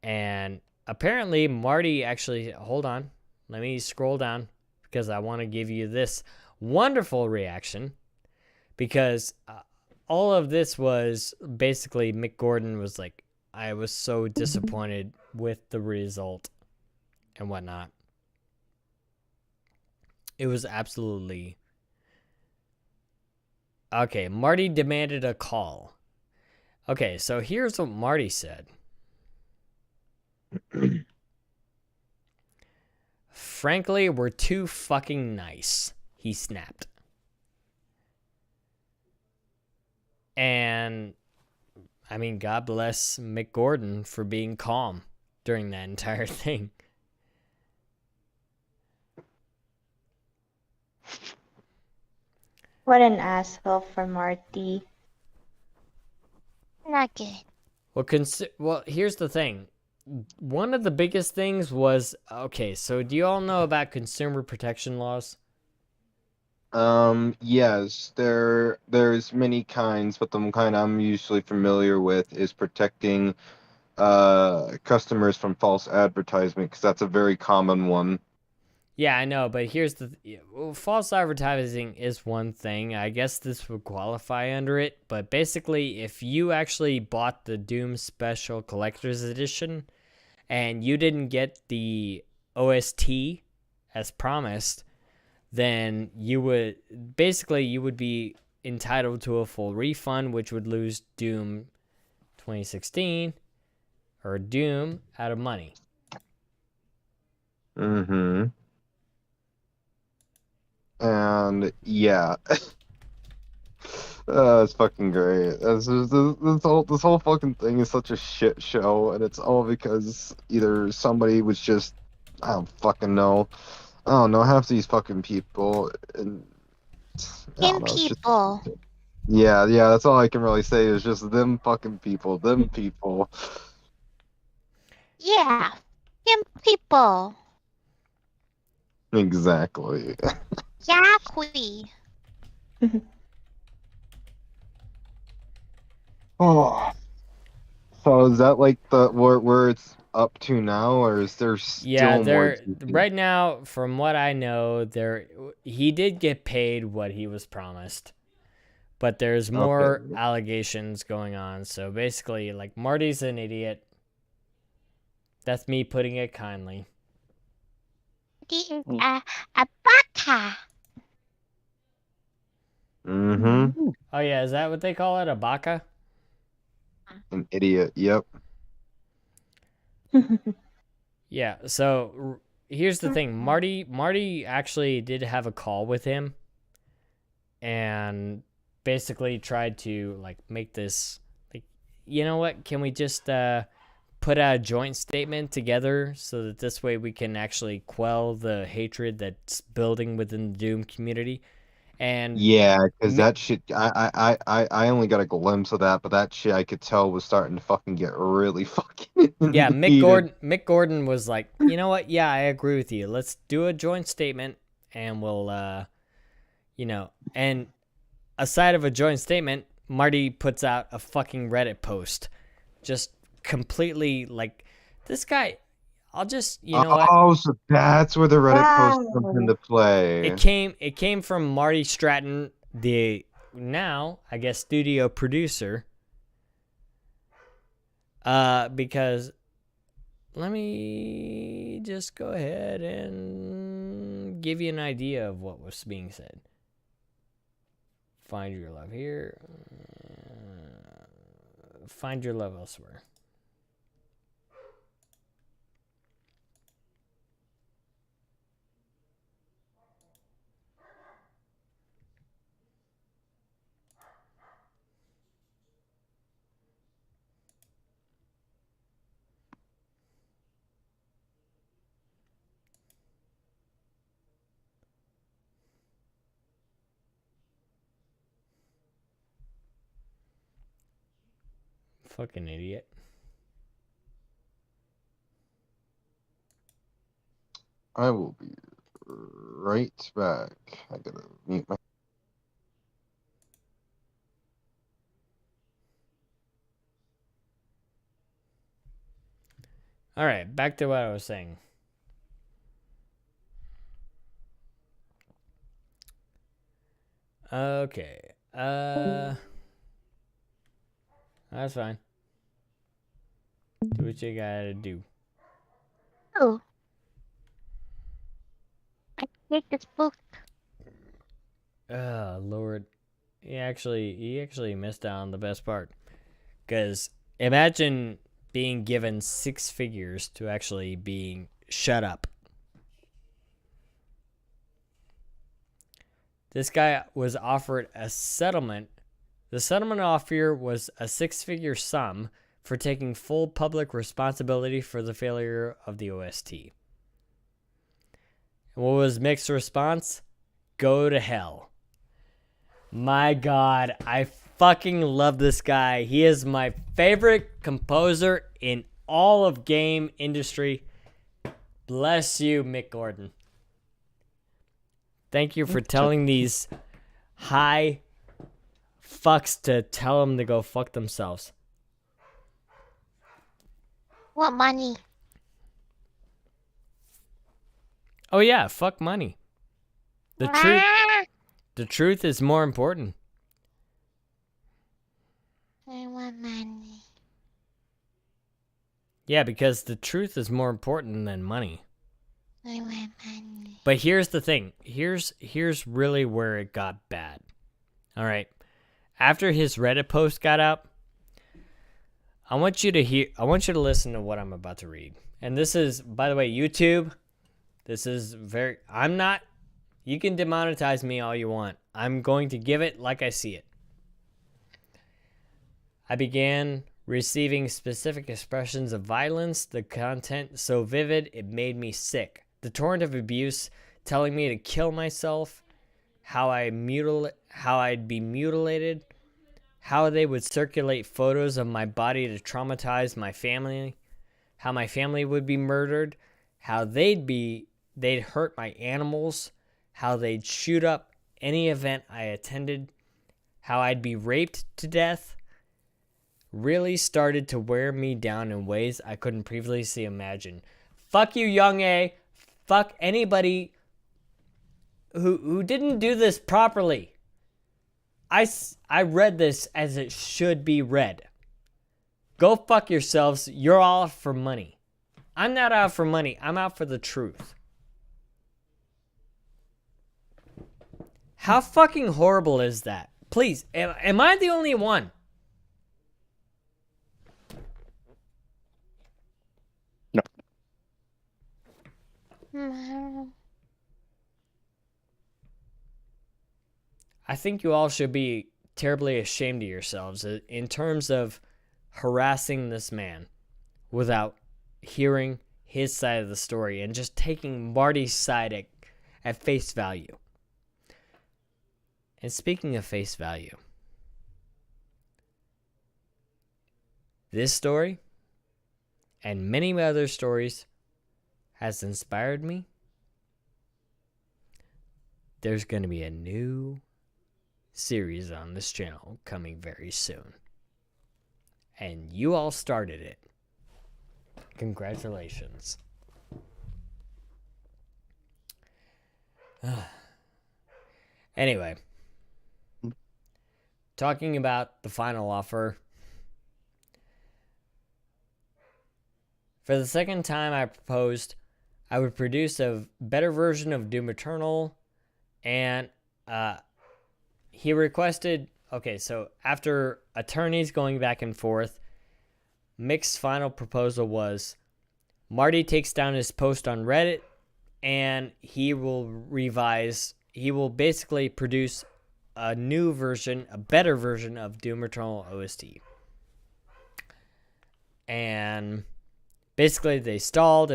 and apparently Marty actually, hold on. Let me scroll down because I want to give you this wonderful reaction, because all of this was basically Mick Gordon was like, I was so disappointed with the result and whatnot. It was absolutely... Okay, Marty demanded a call. Okay, so here's what Marty said. Frankly, we're too fucking nice, he snapped. And, I mean, God bless Mick Gordon for being calm during that entire thing. What an asshole for Marty. Not good. Well, here's the thing. One of the biggest things was, okay, so do you all know about consumer protection laws? Yes, there's many kinds, but the kind I'm usually familiar with is protecting customers from false advertisement, because that's a very common one. Yeah, I know, but here's the... false advertising is one thing. I guess this would qualify under it, but basically, if you actually bought the Doom Special Collector's Edition and you didn't get the OST as promised, then you would be entitled to a full refund, which would lose Doom 2016 or Doom out of money. Mm-hmm. And yeah. It's fucking great. This whole fucking thing is such a shit show, and it's all because either somebody was just, I don't fucking know. I don't know, half these fucking people, and I Him don't know, it's just, people. yeah, that's all I can really say is just them fucking people, them people. Yeah. Him people. Exactly. Exactly. Oh. So is that like the where it's up to now, or is there Yeah, still more? right now, from what I know, he did get paid what he was promised, but there's more Okay. allegations going on. So basically, like, Marty's an idiot. That's me putting it kindly. He is a baka. Mm-hmm. Oh yeah, is that what they call it? A baka? An idiot. Yep. Yeah. So here's the thing. Marty actually did have a call with him, and basically tried to like make this like, you know what? Can we just put a joint statement together so that this way we can actually quell the hatred that's building within the Doom community? And Yeah, because that shit, I only got a glimpse of that, but that shit I could tell was starting to fucking get really fucking yeah, heated. Mick Gordon was like, you know what? Yeah, I agree with you. Let's do a joint statement, and we'll, and aside of a joint statement, Marty puts out a fucking Reddit post, just completely like, this guy. I'll just, you know what? Oh, so that's where the Reddit post comes into play. It came from Marty Stratton, the now, I guess, studio producer. Because let me just go ahead and give you an idea of what was being said. Find your love here. Find your love elsewhere. Fucking idiot. I will be right back. I gotta mute my. All right, back to what I was saying. Okay. That's fine. Do what you gotta do. Oh. I take this book. Oh, Lord. He actually missed out on the best part. Because imagine being given 6 figures to actually being shut up. This guy was offered a settlement. The settlement offer was a 6-figure sum for taking full public responsibility for the failure of the OST. And what was Mick's response? Go to hell. My God, I fucking love this guy. He is my favorite composer in all of game industry. Bless you, Mick Gordon. Thank you for telling these high fucks to tell them to go fuck themselves. What money? Oh yeah, fuck money. The truth is more important. I want money. Yeah, because the truth is more important than money. But here's the thing. Here's really where it got bad. All right. After his Reddit post got up, I want you to listen to what I'm about to read. And this is, by the way, YouTube. This is you can demonetize me all you want. I'm going to give it like I see it. I began receiving specific expressions of violence, the content so vivid it made me sick. The torrent of abuse telling me to kill myself, how I'd be mutilated, how they would circulate photos of my body to traumatize my family, how my family would be murdered, how they'd hurt my animals, how they'd shoot up any event I attended, how I'd be raped to death, really started to wear me down in ways I couldn't previously imagine. Fuck you, Young A. Fuck anybody who didn't do this properly. I read this as it should be read. Go fuck yourselves. You're all out for money. I'm not out for money. I'm out for the truth. How fucking horrible is that? Please, am I the only one? No. I think you all should be terribly ashamed of yourselves in terms of harassing this man without hearing his side of the story and just taking Marty's side at face value. And speaking of face value, this story and many other stories has inspired me. There's going to be a new series on this channel coming very soon. And you all started it. Congratulations. Anyway, talking about the final offer. For the second time, I proposed I would produce a better version of Doom Eternal, and he requested, okay, so after attorneys going back and forth, Mick's final proposal was Marty takes down his post on Reddit, and he will basically produce a new version, a better version of Doom Eternal OST. And basically, they stalled.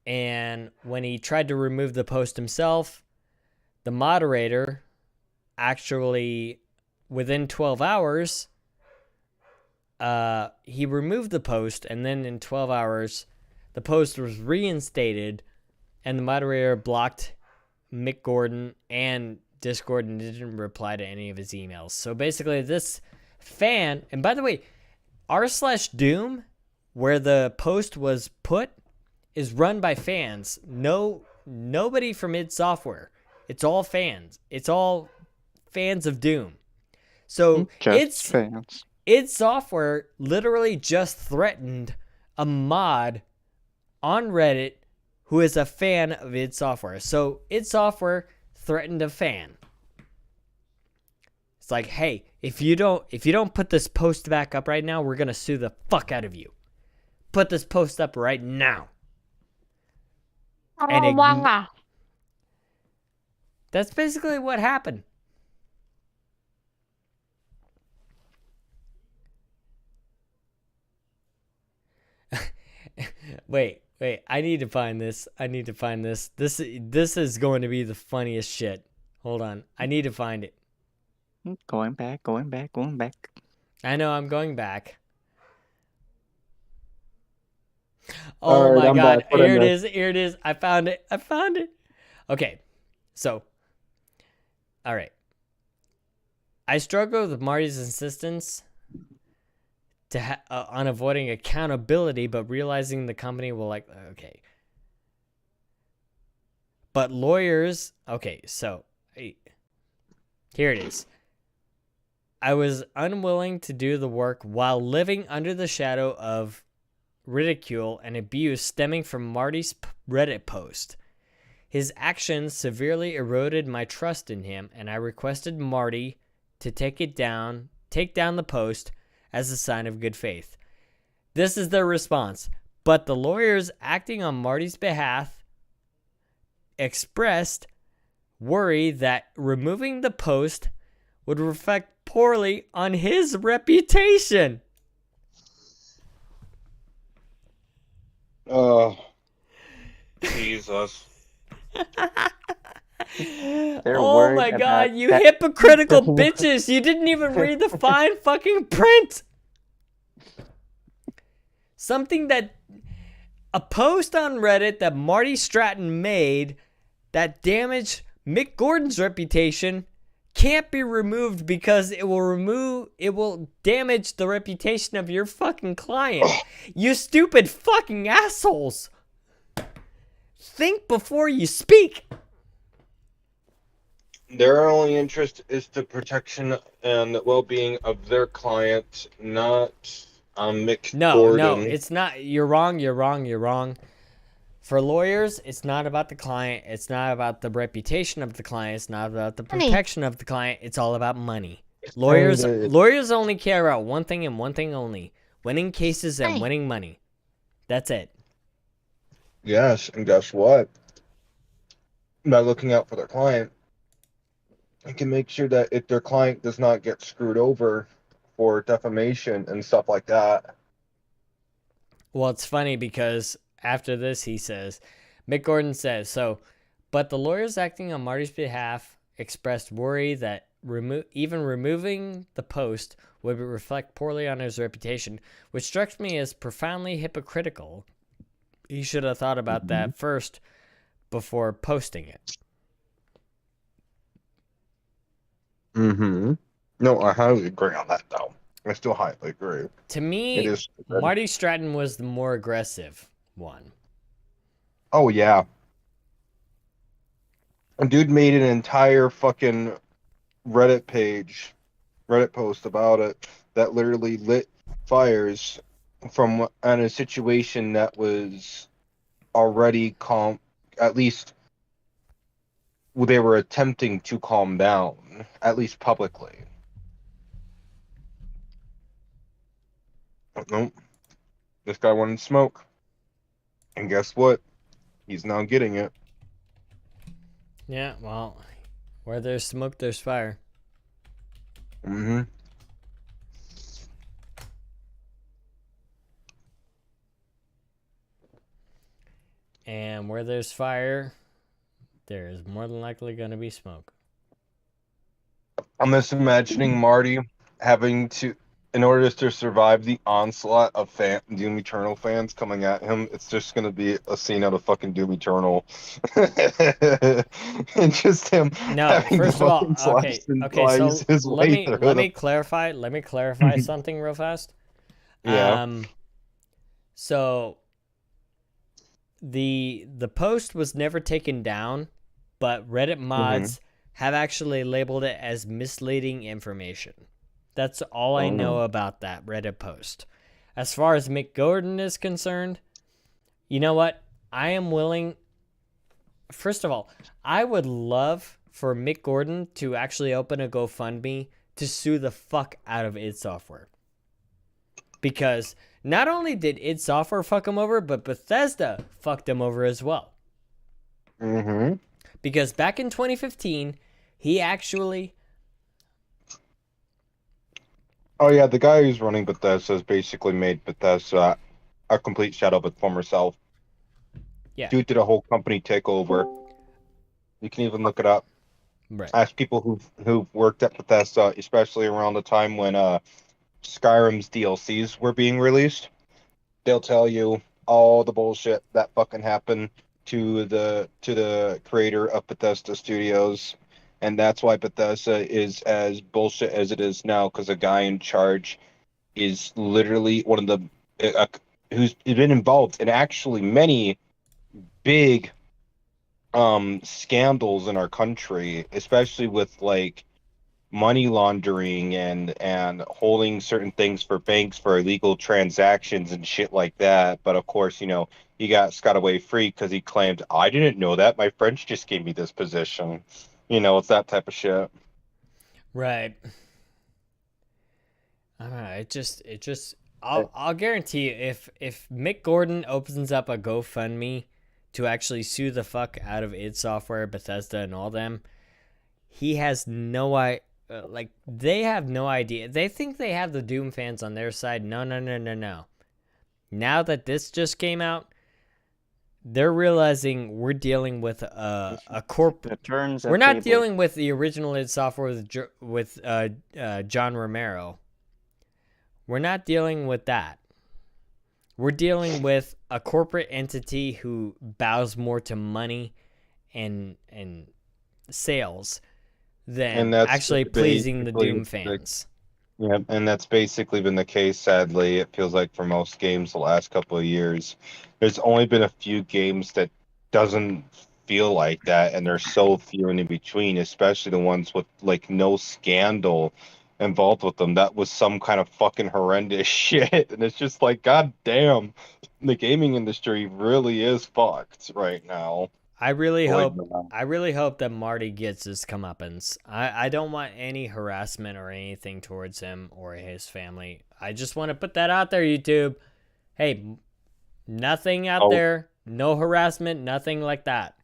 And when he tried to remove the post himself, the moderator actually, within 12 hours, he removed the post. And then in 12 hours, the post was reinstated. And the moderator blocked Mick Gordon and Discord and didn't reply to any of his emails. So basically, this fan, and by the way, r/Doom, where the post was put, is run by fans. Nobody from id Software. It's all fans. It's all fans of Doom. So Just fans. id Software literally just threatened a mod on Reddit who is a fan of id Software. So id Software threatened a fan. It's like, hey, if you don't put this post back up right now, we're gonna sue the fuck out of you. Put this post up right now. And wow. That's basically what happened. Wait, I need to find this. This is going to be the funniest shit. Hold on. I need to find it. Going back. I know, I'm going back. All Oh right, my I'm god. back. What I Here it missed. is. Here it is. I found it. Okay. So, all right. I struggle with Marty's insistence on avoiding accountability, but realizing the company will okay. But lawyers, okay, so here it is. I was unwilling to do the work while living under the shadow of ridicule, and abuse stemming from Marty's Reddit post. His actions severely eroded my trust in him, and I requested Marty to take down the post as a sign of good faith. This is their response. But the lawyers acting on Marty's behalf expressed worry that removing the post would reflect poorly on his reputation. Oh, Jesus. Oh my god, you hypocritical bitches! You didn't even read the fine fucking print! A post on Reddit that Marty Stratton made that damaged Mick Gordon's reputation can't be removed because it will damage the reputation of your fucking client. You stupid fucking assholes. Think before you speak. Their only interest is the protection and well-being of their client, not Mick Gordon. No, it's not. You're wrong. For lawyers, it's not about the client. It's not about the reputation of the client. It's not about the protection of the client. It's all about money. Lawyers only care about one thing and one thing only: winning cases and winning money. That's it. Yes, and guess what? By looking out for their client, they can make sure that if their client does not get screwed over for defamation and stuff like that. Well, it's funny because after this, he says, Mick Gordon says, but the lawyers acting on Marty's behalf expressed worry that even removing the post would reflect poorly on his reputation, which struck me as profoundly hypocritical. He should have thought about that first before posting it. No, I highly agree on that, though. I still highly agree. To me, Marty Stratton was the more aggressive one. Oh, yeah. A dude made an entire fucking Reddit post about it that literally lit fires from a situation that was already calm. At least they were attempting to calm down, at least publicly. Nope. This guy wanted smoke. And guess what? He's now getting it. Yeah, well, where there's smoke, there's fire. And where there's fire, there's more than likely going to be smoke. I'm just imagining Marty having to, in order to survive the onslaught of Doom Eternal fans coming at him, it's just going to be a scene out of fucking Doom Eternal. And just him. No, first of all, okay, so let me clarify something real fast. Yeah. So the post was never taken down, but Reddit mods have actually labeled it as misleading information. That's all I know about that Reddit post. As far as Mick Gordon is concerned, you know what? I am willing... First of all, I would love for Mick Gordon to actually open a GoFundMe to sue the fuck out of id Software. Because not only did id Software fuck him over, but Bethesda fucked him over as well. Because back in 2015, he actually... Oh yeah, the guy who's running Bethesda has basically made Bethesda a complete shadow of its former self. Yeah. Due to the whole company takeover. You can even look it up. Right. Ask people who've worked at Bethesda, especially around the time when Skyrim's DLCs were being released. They'll tell you all the bullshit that fucking happened to the creator of Bethesda Studios. And that's why Bethesda is as bullshit as it is now, because a guy in charge is literally one of the who's been involved in actually many big scandals in our country, especially with like money laundering and holding certain things for banks for illegal transactions and shit like that. But of course, he got scot away free because he claimed, I didn't know that. My friends just gave me this position. It's that type of shit. Right. I don't know. I'll guarantee you, if Mick Gordon opens up a GoFundMe to actually sue the fuck out of id Software, Bethesda, and all them, he has no they have no idea. They think they have the Doom fans on their side. No. Now that this just came out, they're realizing we're dealing with a corporate. We're not dealing with the original id Software with John Romero. We're not dealing with that. We're dealing with a corporate entity who bows more to money and sales than actually pleasing the Doom fans. Yeah, and that's basically been the case, sadly. It feels like for most games the last couple of years. There's only been a few games that doesn't feel like that, and there's so few in between, especially the ones with like no scandal involved with them. That was some kind of fucking horrendous shit. And it's just like, god damn, the gaming industry really is fucked right now. I really hope that Marty gets his comeuppance. I don't want any harassment or anything towards him or his family. I just want to put that out there, YouTube. Hey, nothing out there, no harassment, nothing like that.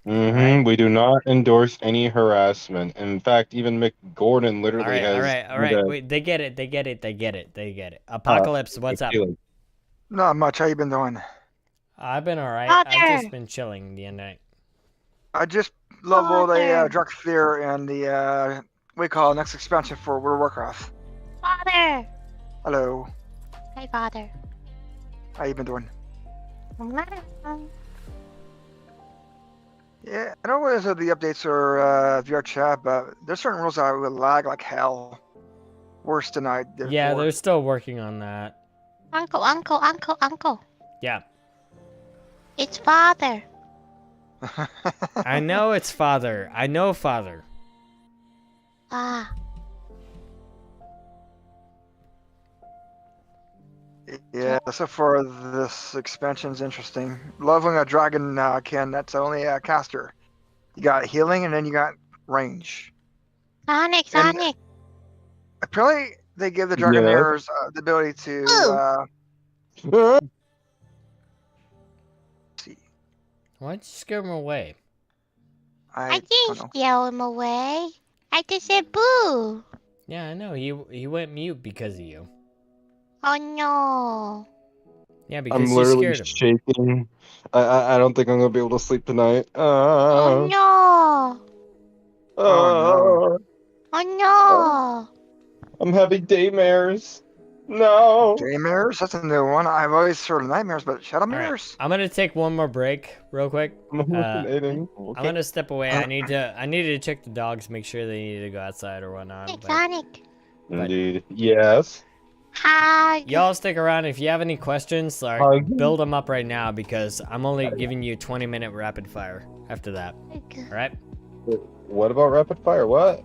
Right? We do not endorse any harassment. In fact, even Mick Gordon literally all right. Wait, they get it. Apocalypse, what's up? Not much. How you been doing? I've been all right. I've just been chilling the night. I just leveled a Dark Fear and the we call next expansion for World of Warcraft. Father. Hello. Hey, Father. How you been doing? Yeah, I don't know whether the updates or VR chat, but there's certain rules that will lag like hell. Worse than I did. Yeah, they're still working on that. Uncle. Yeah. It's Father. I know it's Father. I know Father. Ah. Yeah, so far this expansion's interesting. Leveling a dragon that's only a caster. You got healing and then you got range. Sonic. Apparently they give the Dragonaires the ability to see. Why'd you scare him away? I didn't scare him away. I just said boo. Yeah, I know. He went mute because of you. Oh no. Yeah, because I'm you literally scared him. shaking. I don't think I'm gonna be able to sleep tonight. Oh no. Oh no. I'm having daymares. No. Daymares? That's a new one. I've always heard of nightmares, but shadow mirrors? I'm gonna take one more break real quick. I'm hallucinating. I'm gonna step away. I need to check the dogs, make sure they need to go outside or whatnot. Sonic. Indeed. Yes. Hi. Y'all stick around. If you have any questions, build them up right now because I'm only giving you 20-minute rapid fire after that. All right? What about rapid fire? What?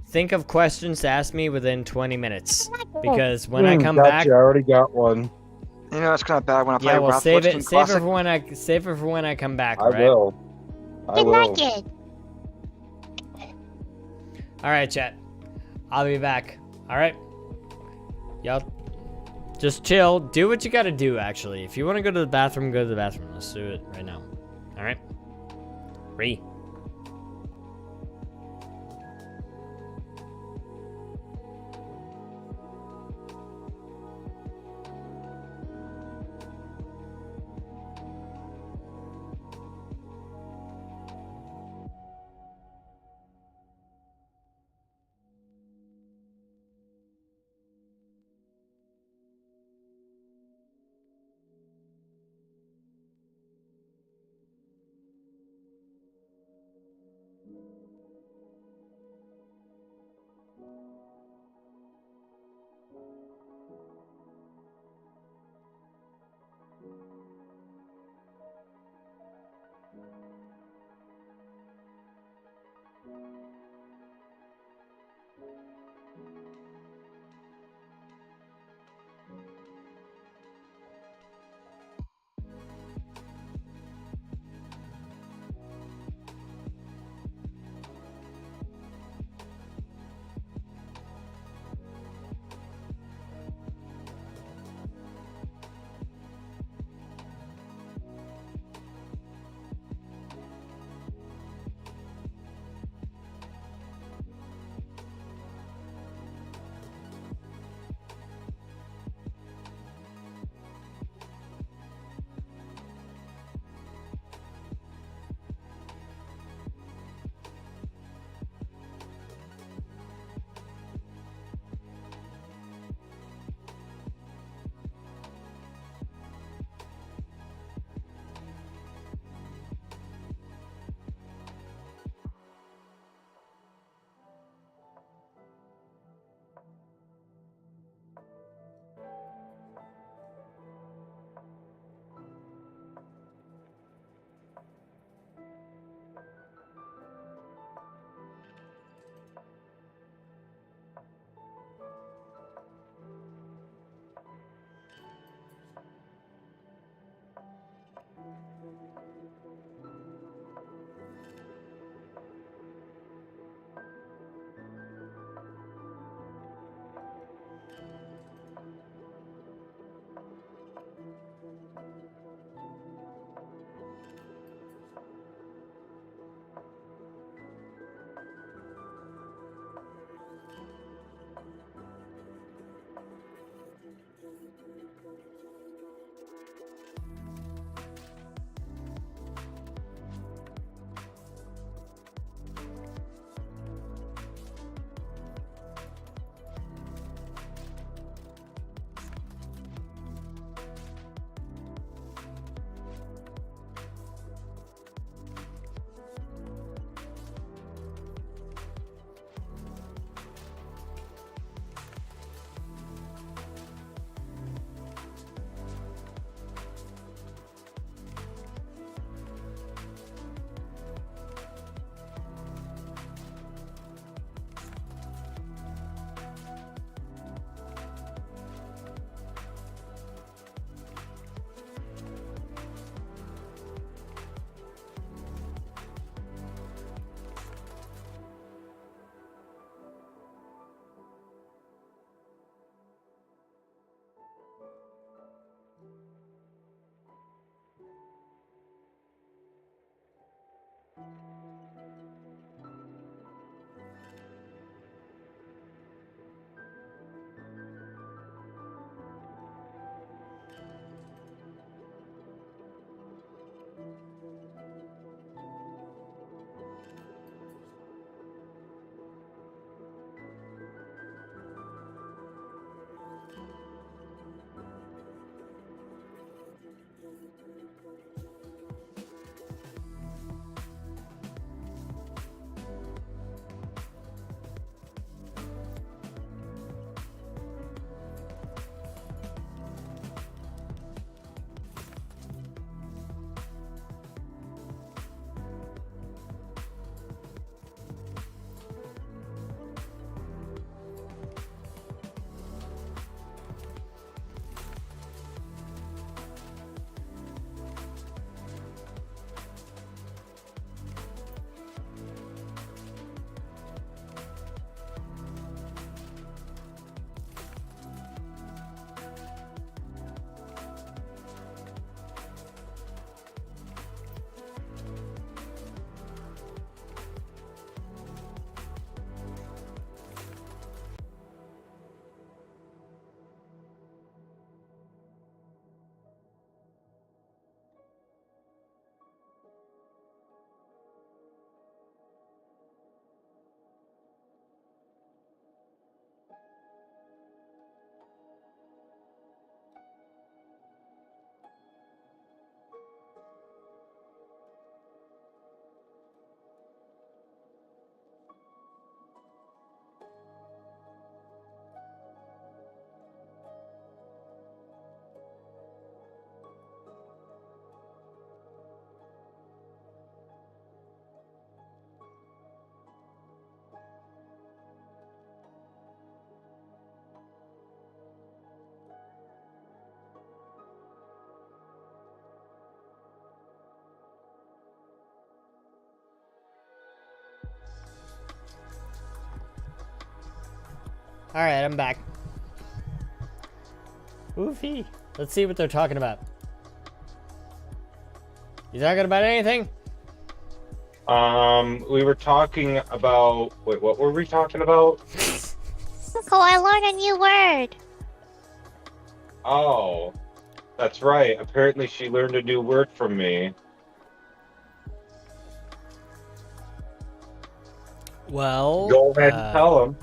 Think of questions to ask me within 20 minutes because when I come back, I already got one. You know, it's kind of bad when I play well, Wrath save King it Classic. for when I come back. I will. I will. All right, chat. I'll be back. All right. Y'all just chill. Do what you gotta do, actually. If you want to go to the bathroom, go to the bathroom. Let's do it right now. All right? Re. Alright, I'm back. Oofy. Let's see what they're talking about. You talking about anything? We were talking about... Wait, what were we talking about? Uncle, I learned a new word. Oh, that's right. Apparently she learned a new word from me. Well... Go ahead and tell him.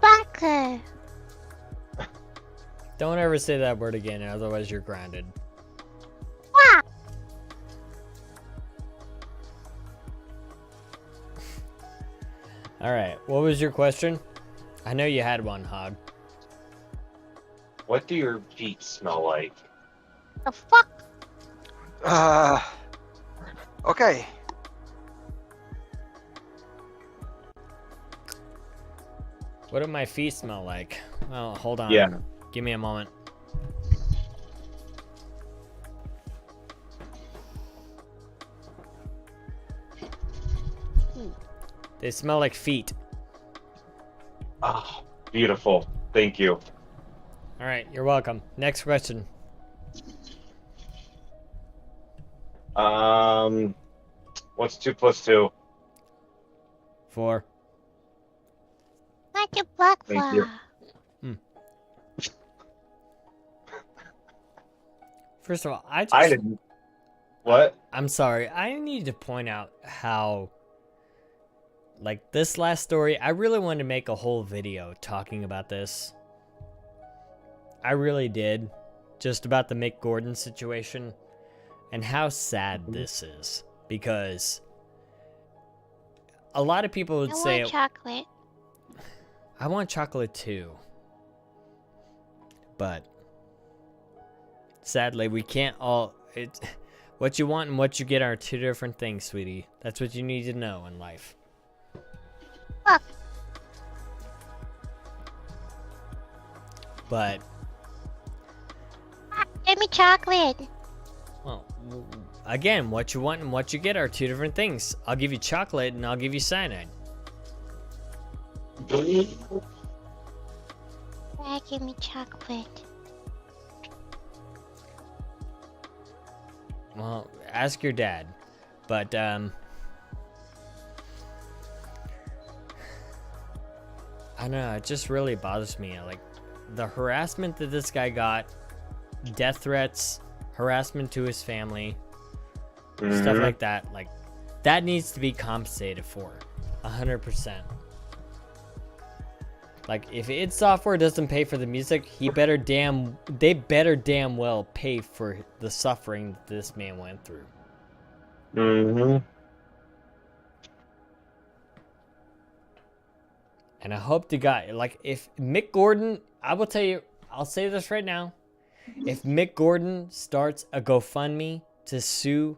Batu. Don't ever say that word again, otherwise you're grounded. Wow. Alright, what was your question? I know you had one, Hog. What do your feet smell like? The fuck? Okay. What do my feet smell like? Well, hold on. Yeah. Give me a moment. They smell like feet. Ah, beautiful. Thank you. Alright, you're welcome. Next question. What's 2 plus 2? 4. Batu. Thank you. First of all, I I didn't. What? I'm sorry. I need to point out how, like, this last story, I really wanted to make a whole video talking about this. I really did. Just about the Mick Gordon situation and how sad this is. Because a lot of people would say... I want chocolate. I want chocolate too. But sadly, we can't all... What you want and what you get are two different things, sweetie. That's what you need to know in life. Look. But... Give me chocolate. Well, again, what you want and what you get are two different things. I'll give you chocolate and I'll give you cyanide. Dad, give me chocolate. Well, ask your dad. But, I don't know, it just really bothers me. Like, the harassment that this guy got, death threats, harassment to his family, stuff like that. Like, that needs to be compensated for. 100%. Like, if id Software doesn't pay for the music, they better damn well pay for the suffering that this man went through. And I hope to God, like, if Mick Gordon, I will tell you, I'll say this right now. If Mick Gordon starts a GoFundMe to sue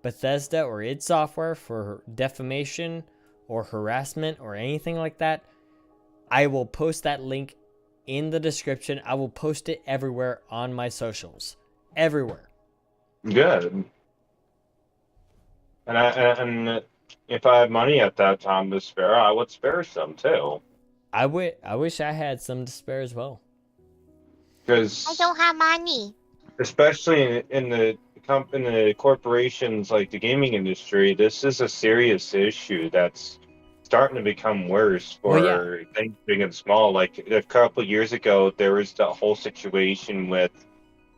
Bethesda or id Software for defamation or harassment or anything like that, I will post that link in the description. I will post it everywhere on my socials. Everywhere. Good. And if I had money at that time to spare, I would spare some too. I wish I had some to spare as well. Because I don't have money. especially in the corporations like the gaming industry, this is a serious issue that's starting to become worse for things big and small. Like a couple of years ago, there was the whole situation with,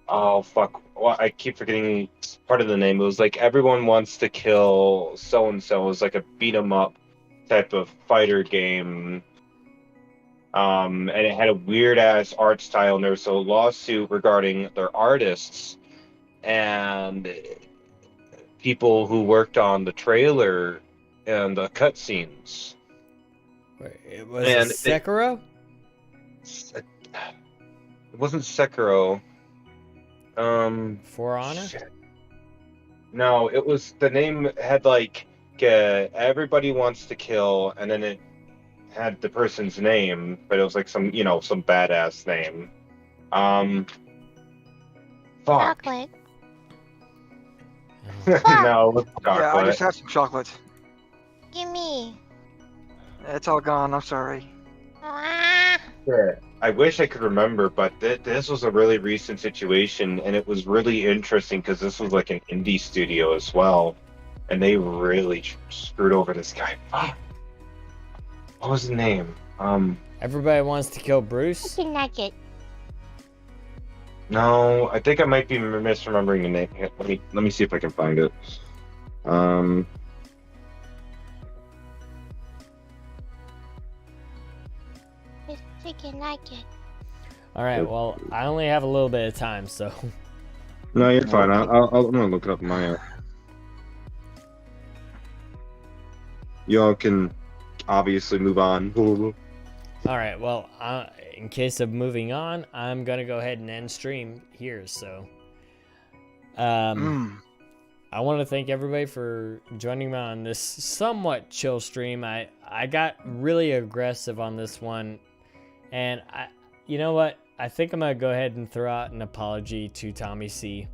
oh fuck, well, I keep forgetting part of the name. It was like everyone wants to kill so and so. It was like a beat 'em up type of fighter game. And it had a weird ass art style, and there was a lawsuit regarding their artists and people who worked on the trailer and the cutscenes. It was Sekiro? It wasn't Sekiro. For Honor? Shit. No, it was, the name had like everybody wants to kill, and then it had the person's name, but it was like some badass name. Fuck. Chocolate. No, it was chocolate. Yeah, I just had some chocolate. Give me. It's all gone. I'm sorry. Ah. Yeah, I wish I could remember, but this was a really recent situation, and it was really interesting because this was like an indie studio as well, and they really screwed over this guy. Fuck. What was his name? Everybody wants to kill Bruce? Chicken nugget. No, I think I might be misremembering the name. Here, let me see if I can find it. It's chicken nugget. Alright, well, I only have a little bit of time, so... No, you're fine. I'm gonna look it up in my end. Y'all can obviously move on. Alright, well, in case of moving on, I'm gonna go ahead and end stream here, so... I want to thank everybody for joining me on this somewhat chill stream. I got really aggressive on this one, and you know what? I think I'm gonna go ahead and throw out an apology to Tommy C.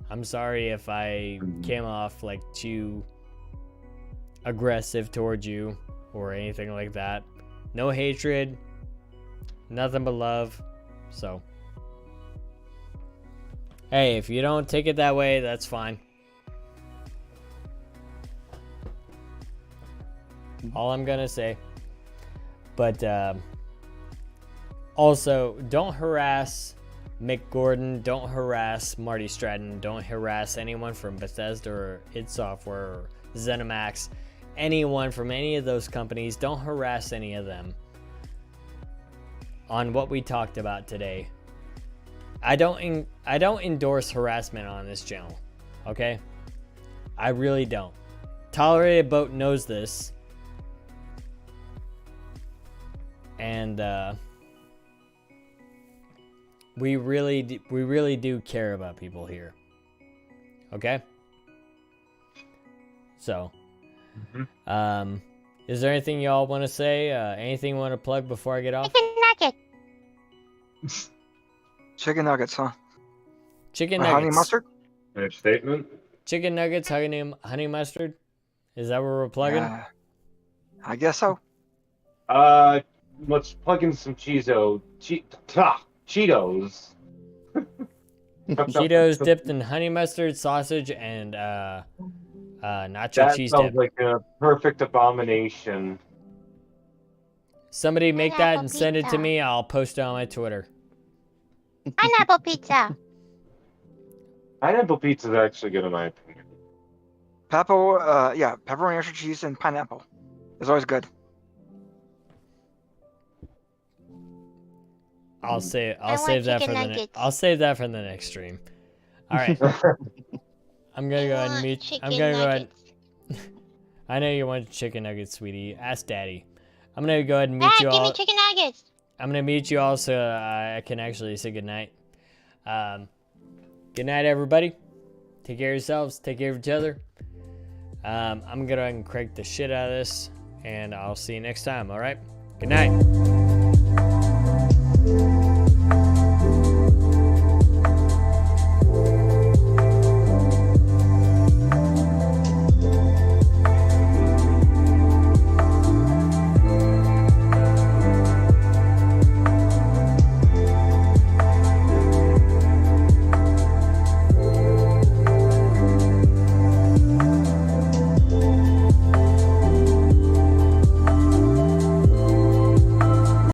I'm sorry if I came off like too aggressive towards you or anything like that. No hatred, nothing but love. So, hey, if you don't take it that way, that's fine. All I'm gonna say. But also, don't harass Mick Gordon, don't harass Marty Stratton, don't harass anyone from Bethesda or id Software or ZeniMax, anyone from any of those companies. Don't harass any of them on what we talked about today. I don't endorse harassment on this channel, okay? I really don't. Tolerated Boat knows this, and we really do care about people here, okay? So, is there anything y'all want to say? Anything you want to plug before I get off? Chicken nugget. Chicken nuggets, huh? Chicken Or nuggets. honey mustard? Finish statement. Chicken nuggets, honey mustard. Is that what we're plugging? Yeah, I guess so. Let's plug in some Cheetos. Cheetos dipped in honey mustard, sausage, and nacho That cheese sounds dip. like a perfect abomination. Somebody make that Pineapple and send it to pizza. me. I'll post it on my Twitter. Pineapple pizza. Pineapple pizza is actually good in my opinion. Yeah, pepperoni, extra cheese, and pineapple. It's always good. I'll save want that for chicken the nuggets. I'll save that for the next stream. All right. I'm gonna go ahead and mute. I'm gonna go ahead. I know you want chicken nuggets, sweetie. Ask Daddy. I'm gonna go ahead and mute Dad, you give all. me chicken nuggets. I'm gonna mute you all so I can actually say goodnight. Good night, everybody. Take care of yourselves. Take care of each other. I'm gonna go ahead and crank the shit out of this, and I'll see you next time. All right. Good night.